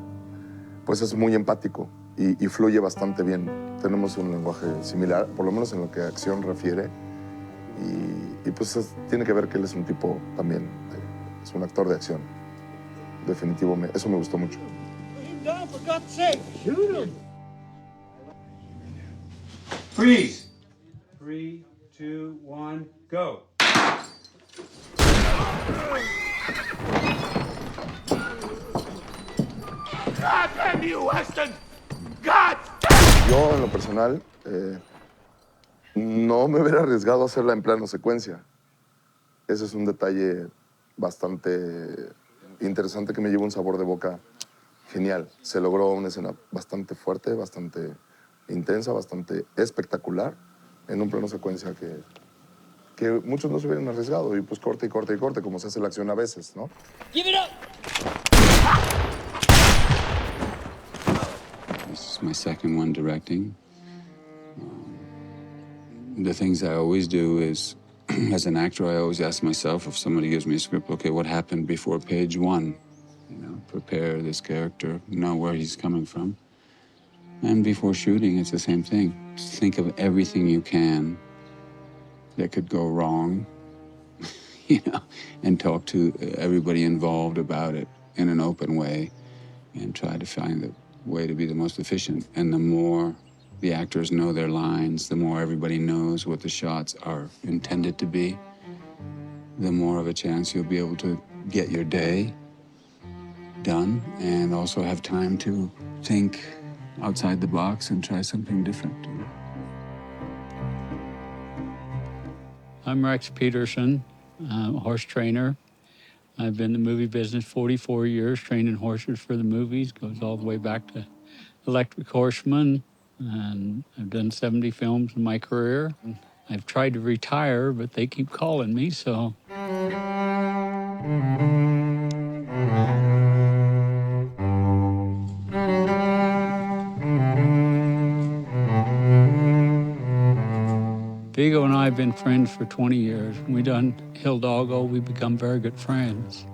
pues es muy empático y fluye bastante bien. Tenemos un lenguaje similar, por lo menos en lo que a acción refiere, y pues tiene que ver que él es un tipo también, es un actor de acción. Definitivo, eso me gustó mucho. Freeze. 3, 2, 1, go. God damn you, Weston! God Yo, en lo personal, no me hubiera arriesgado a hacerla en plano secuencia. Ese es un detalle bastante interesante que me lleva un sabor de boca genial. Se logró una escena bastante fuerte, bastante intensa, bastante espectacular en un plano secuencia que muchos no se hubieran arriesgado y pues corte y corte y corte, como se hace la acción a veces, ¿no? Give it up! This is my second one directing. The things I always do is, as an actor, I always ask myself, if somebody gives me a script, okay, what happened before page 1? You know, prepare this character, know where he's coming from. And before shooting, it's the same thing. Just think of everything you can that could go wrong, you know, and talk to everybody involved about it in an open way and try to find the way to be the most efficient. And the more the actors know their lines, the more everybody knows what the shots are intended to be, the more of a chance you'll be able to get your day done and also have time to think outside the box and try something different. I'm Rex Peterson, I'm a horse trainer. I've been in the movie business 44 years, training horses for the movies, goes all the way back to Electric Horseman, and I've done 70 films in my career. I've tried to retire, but they keep calling me, so. Viggo and I have been friends for 20 years. When we done Hildoggo, we become very good friends.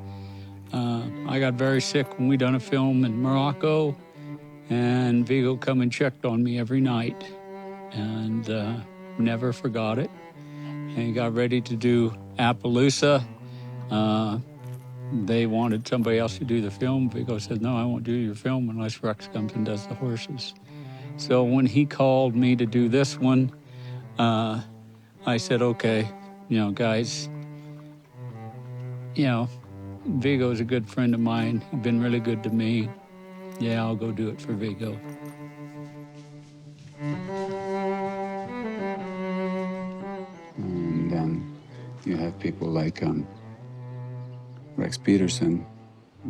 I got very sick when we done a film in Morocco, and Viggo come and checked on me every night, and never forgot it. And he got ready to do Appaloosa. They wanted somebody else to do the film. Viggo said, no, I won't do your film unless Rex comes and does the horses. So when he called me to do this one, I said, okay, you know, guys, you know, Viggo's a good friend of mine. He's been really good to me. Yeah, I'll go do it for Viggo. And then you have people like Rex Peterson,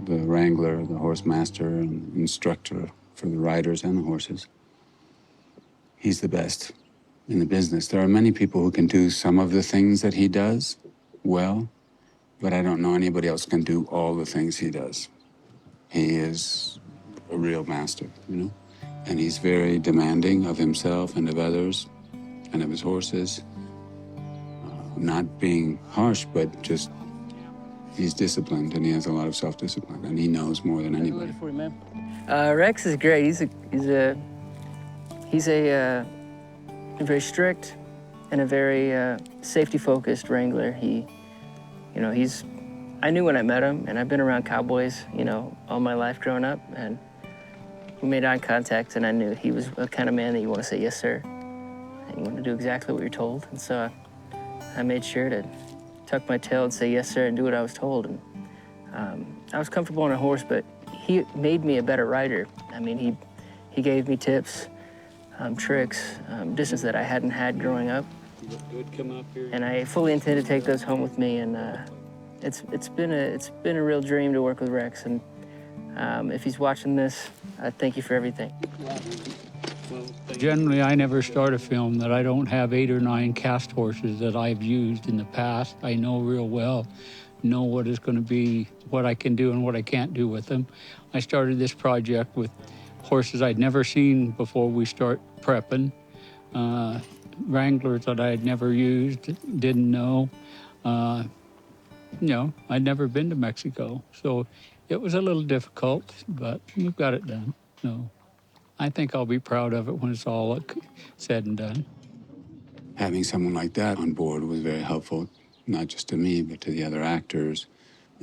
the wrangler, the horse master, and instructor for the riders and the horses. He's the best in the business. There are many people who can do some of the things that he does well, but I don't know anybody else can do all the things he does. He is a real master, you know? And he's very demanding of himself and of others and of his horses. Not being harsh, but just he's disciplined and he has a lot of self-discipline and he knows more than anybody. Rex is great. He's a very strict and a very safety-focused wrangler. I knew when I met him, and I've been around cowboys, you know, all my life growing up, and we made eye contact, and I knew he was the kind of man that you want to say, yes, sir, and you want to do exactly what you're told. And so I made sure to tuck my tail and say, yes, sir, and do what I was told. And I was comfortable on a horse, but he made me a better rider. I mean, he gave me tips, tricks, distance that I hadn't had growing up. You look good, come up here. And I fully intend to take those home with me, and it's been a real dream to work with Rex. And if he's watching this, I thank you for everything. Generally, I never start a film that I don't have 8 or 9 cast horses that I've used in the past. I know real well, know what is going to be, what I can do and what I can't do with them. I started this project with horses I'd never seen before we start prepping, wranglers that I had never used, didn't know. You know, I'd never been to Mexico, so it was a little difficult, but we've got it done. So I think I'll be proud of it when it's all said and done. Having someone like that on board was very helpful, not just to me, but to the other actors.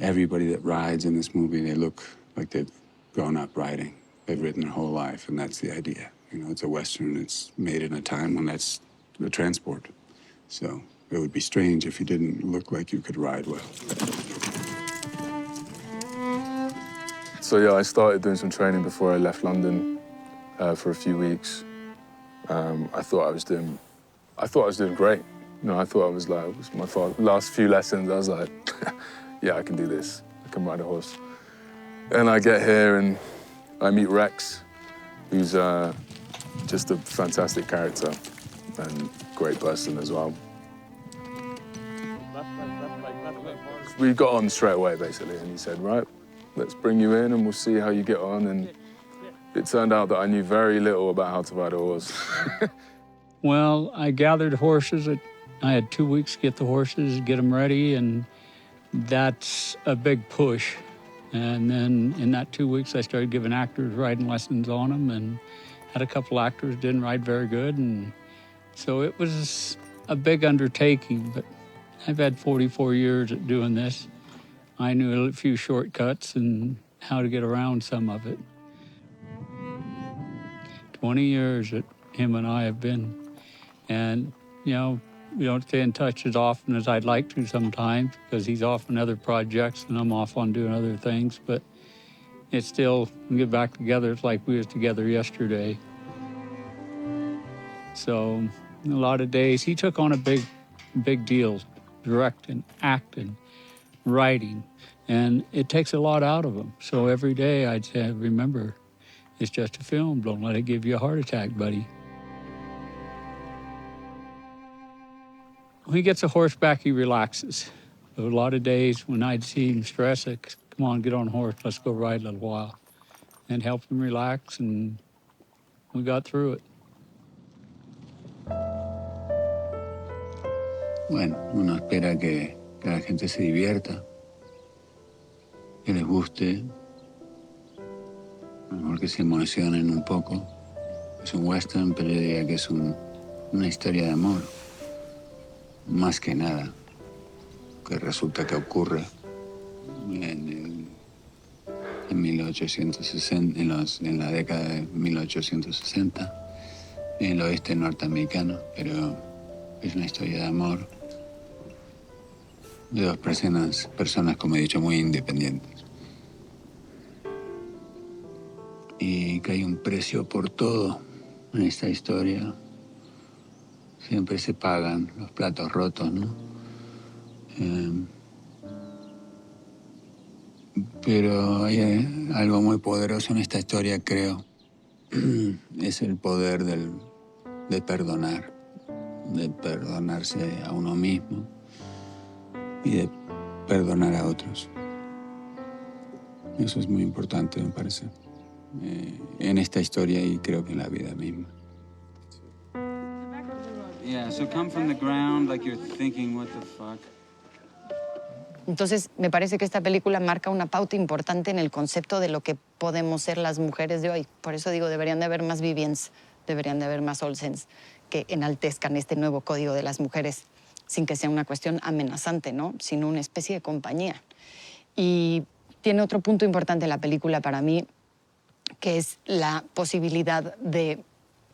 Everybody that rides in this movie, they look like they've grown up riding. They've ridden their whole life, and that's the idea. You know, it's a Western. It's made in a time when that's the transport. So it would be strange if you didn't look like you could ride well. So yeah, I started doing some training before I left London for a few weeks. I thought I was doing great. You know, I thought I was like, it was my last few lessons. I was like, yeah, I can do this. I can ride a horse. And I get here and I meet Rex, who's just a fantastic character and great person as well. We got on straight away, basically, and he said, right, let's bring you in and we'll see how you get on. And it turned out that I knew very little about how to ride a horse. Well, I gathered horses. I had 2 weeks to get the horses, get them ready, and that's a big push. And then in that 2 weeks, I started giving actors riding lessons on them, and had a couple actors didn't ride very good. And so it was a big undertaking, but I've had 44 years at doing this. I knew a few shortcuts and how to get around some of it. 20 years that him and I have been. And, you know, we don't stay in touch as often as I'd like to sometimes because he's off on other projects and I'm off on doing other things. But it's still, we get back together, it's like we was together yesterday. So a lot of days, he took on a big deal, directing, acting, writing, and it takes a lot out of him. So every day I'd say, remember, it's just a film. Don't let it give you a heart attack, buddy. When he gets a horse back, he relaxes. There were a lot of days when I'd see him stress, like, come on, get on a horse, let's go ride a little while. And help him relax, and we got through it. Bueno, uno espera que la gente se divierta, que les guste, a lo mejor que se emocionen un poco. Es un western, pero yo diría que es una historia de amor, más que nada, que resulta que ocurre en 1860, en la década de 1860, en el oeste norteamericano, pero es una historia de amor de dos personas, como he dicho, muy independientes. Y que hay un precio por todo en esta historia. Siempre se pagan los platos rotos, ¿no? Pero hay algo muy poderoso en esta historia, creo. Es el poder de perdonar, de perdonarse a uno mismo y de perdonar a otros. Eso es muy importante, me parece, en esta historia y creo que en la vida misma. Yeah, so come from the ground like you're thinking, what the fuck? Entonces, me parece que esta película marca una pauta importante en el concepto de lo que podemos ser las mujeres de hoy. Por eso digo, deberían de haber más Vivians, deberían de haber más Olsens que enaltezcan este nuevo código de las mujeres sin que sea una cuestión amenazante, ¿no? Sino una especie de compañía. Y tiene otro punto importante la película para mí, que es la posibilidad de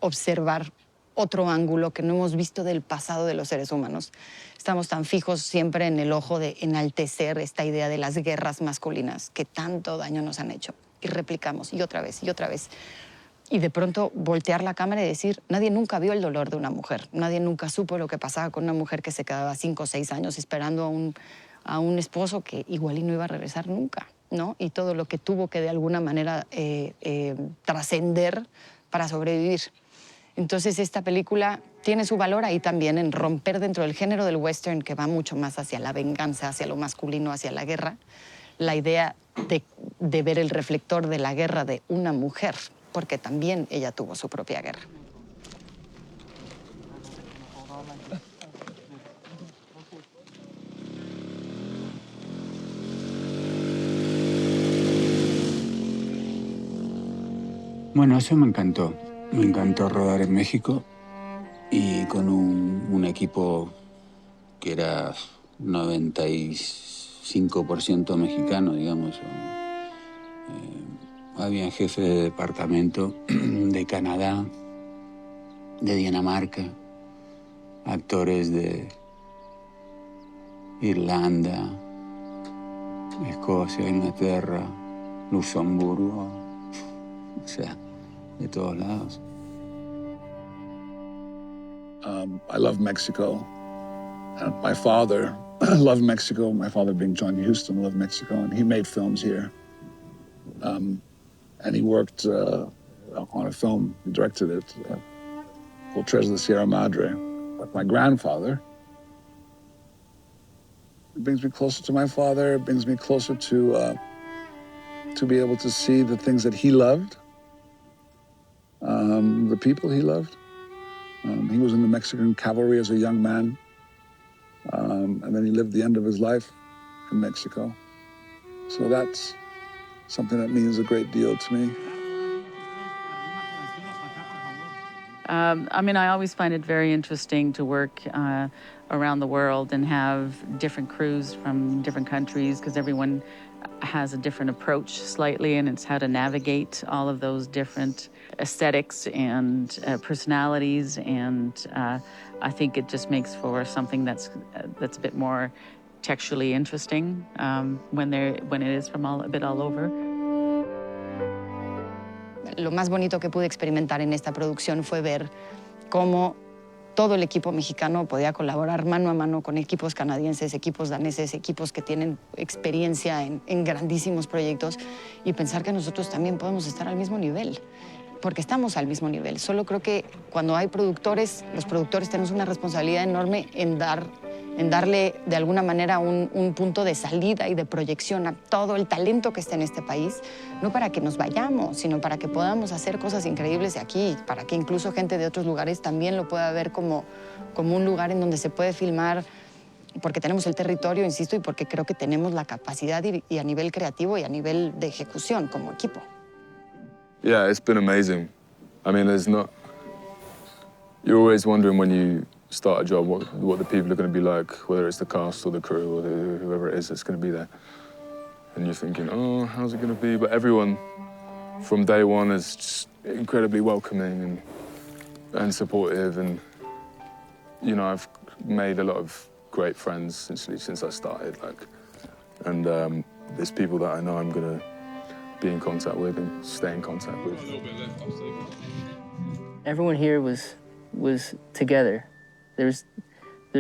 observar otro ángulo que no hemos visto del pasado de los seres humanos. Estamos tan fijos siempre en el ojo de enaltecer esta idea de las guerras masculinas que tanto daño nos han hecho. Y replicamos, y otra vez, y otra vez. Y de pronto voltear la cámara y decir, nadie nunca vio el dolor de una mujer. Nadie nunca supo lo que pasaba con una mujer que se quedaba 5 o 6 años esperando a un esposo que igual y no iba a regresar nunca, ¿no? Y todo lo que tuvo que de alguna manera trascender para sobrevivir. Entonces esta película tiene su valor ahí también en romper dentro del género del western, que va mucho más hacia la venganza, hacia lo masculino, hacia la guerra, la idea de ver el reflector de la guerra de una mujer, porque también ella tuvo su propia guerra. Bueno, eso me encantó. Me encantó rodar en México y con un equipo que era 95% mexicano, digamos. Había jefes de departamento de Canadá, de Dinamarca, actores de Irlanda, Escocia, Inglaterra, Luxemburgo, o sea, de todos lados. I love Mexico. My father loved Mexico. My father, being John Huston, loved Mexico, and he made films here. And he worked on a film, he directed it, called Treasure of the Sierra Madre. But my grandfather, it brings me closer to my father, it brings me closer to be able to see the things that he loved, the people he loved. He was in the Mexican cavalry as a young man, and then he lived the end of his life in Mexico. So that's something that means a great deal to me. I mean, I always find it very interesting to work around the world and have different crews from different countries, because everyone has a different approach slightly, and it's how to navigate all of those different aesthetics and personalities. And I think it just makes for something that's a bit more textually interesting when it is from a bit all over. Lo más bonito que pude experimentar en esta producción fue ver cómo todo el equipo mexicano podía colaborar mano a mano con equipos canadienses, equipos daneses, equipos que tienen experiencia en grandísimos proyectos, y pensar que nosotros también podemos estar al mismo nivel, porque estamos al mismo nivel. Solo creo que cuando hay productores, los productores tenemos una responsabilidad enorme en darle de alguna manera un punto de salida y de proyección a todo el talento que está en este país, no para que nos vayamos, sino para que podamos hacer cosas increíbles de aquí, para que incluso gente de otros lugares también lo pueda ver como un lugar en donde se puede filmar, porque tenemos el territorio, insisto, y porque creo que tenemos la capacidad y a nivel creativo y a nivel de ejecución como equipo. Yeah, it's been amazing. I mean, you're always wondering when you start a job what the people are going to be like, whether it's the cast or the crew or whoever it is that's going to be there. And you're thinking, oh, how's it going to be? But everyone from day one is just incredibly welcoming and supportive. And, you know, I've made a lot of great friends since I started. And there's people that I know I'm going to be in contact with and stay in contact with. Everyone here was together. There's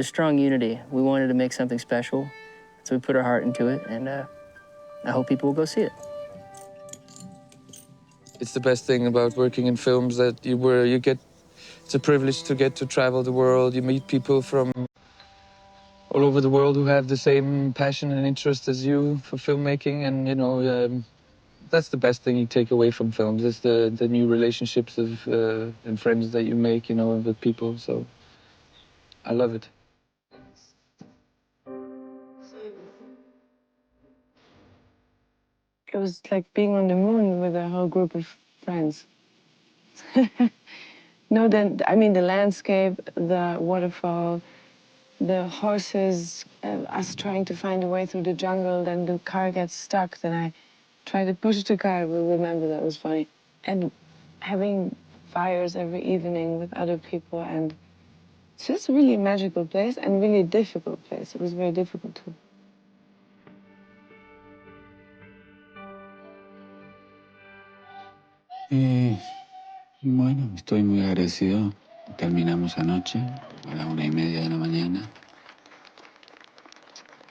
strong unity. We wanted to make something special, so we put our heart into it, and I hope people will go see it. It's the best thing about working in films, that it's a privilege to get to travel the world. You meet people from all over the world who have the same passion and interest as you for filmmaking, and that's the best thing you take away from films, is the new relationships and friends that you make, with people. So I love it. It was like being on the moon with a whole group of friends. No, I mean the landscape, the waterfall, the horses, us trying to find a way through the jungle, then the car gets stuck, then I try to push the car, but remember that was funny. And having fires every evening with other people, and it's just a really magical place and really difficult place. It was very difficult too. Bueno, estoy muy agradecido. Terminamos anoche a las 1:30 de la mañana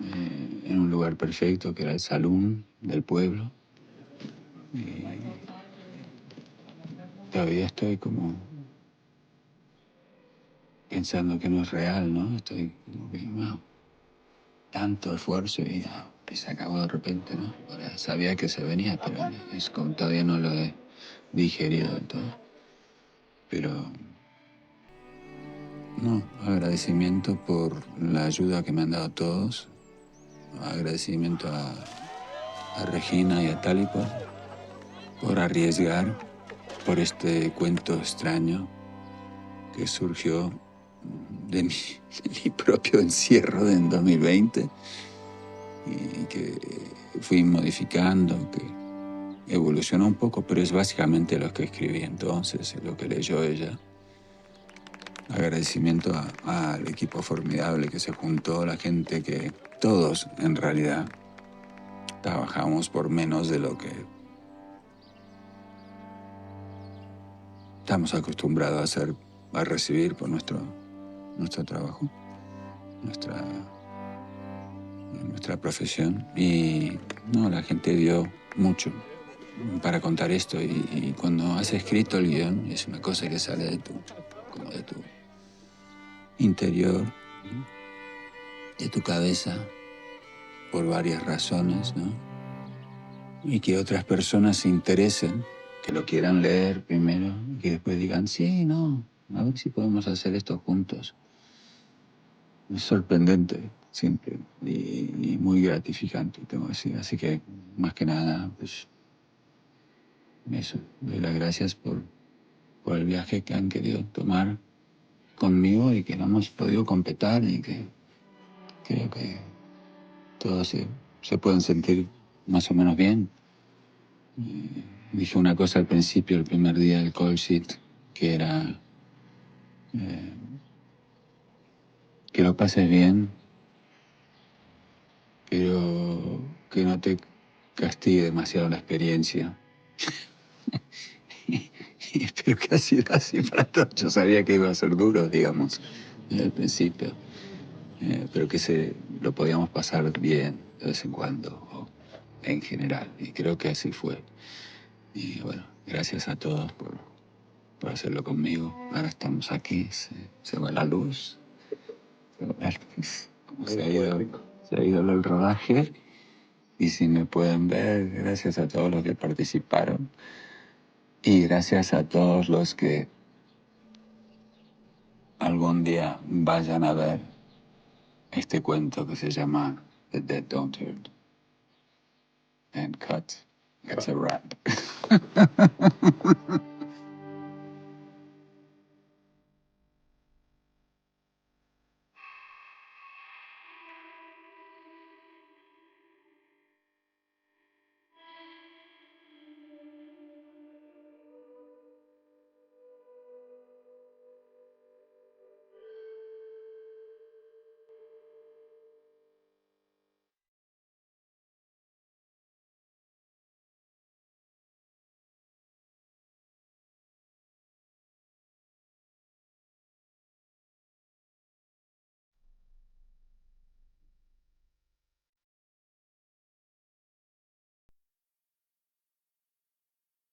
en un lugar perfecto que era el salón del pueblo. Y todavía estoy como pensando que no es real, ¿no? Estoy como que, wow, tanto esfuerzo y se acabó de repente, ¿no? Ahora, sabía que se venía, pero es como todavía no lo he digerido del todo. Pero, no, agradecimiento por la ayuda que me han dado todos, agradecimiento a Regina y a Tali por arriesgar, por este cuento extraño que surgió de mi propio encierro en 2020 y que fui modificando, que evolucionó un poco, pero es básicamente lo que escribí entonces, lo que leyó ella. Agradecimiento al equipo formidable que se juntó, la gente que todos en realidad trabajamos por menos de lo que estamos acostumbrados a hacer, a recibir por nuestro trabajo, nuestra profesión. Y no, la gente dio mucho para contar esto y cuando has escrito el guión es una cosa que sale de tu interior, ¿no? De tu cabeza, por varias razones, ¿no? Y que otras personas se interesen, que lo quieran leer primero y que después digan, sí, no, a ver si podemos hacer esto juntos. Es sorprendente siempre y muy gratificante, tengo que decir. Así que, más que nada, pues, eso, doy las gracias por el viaje que han querido tomar conmigo y que no hemos podido completar y que creo que todos se pueden sentir más o menos bien. Dije una cosa al principio, el primer día del call sheet, que era que lo pases bien, pero que no te castigue demasiado la experiencia. Y espero que ha sido así para todos. Yo sabía que iba a ser duro, digamos, desde el principio, pero que lo podíamos pasar bien de vez en cuando, o en general, y creo que así fue. Y bueno, gracias a todos por hacerlo conmigo. Ahora estamos aquí, se va la luz, se ha ido el rodaje, y si me pueden ver, gracias a todos los que participaron, y gracias a todos los que algún día vayan a ver este cuento que se llama The Dead Don't Hurt. And cut. It's a wrap.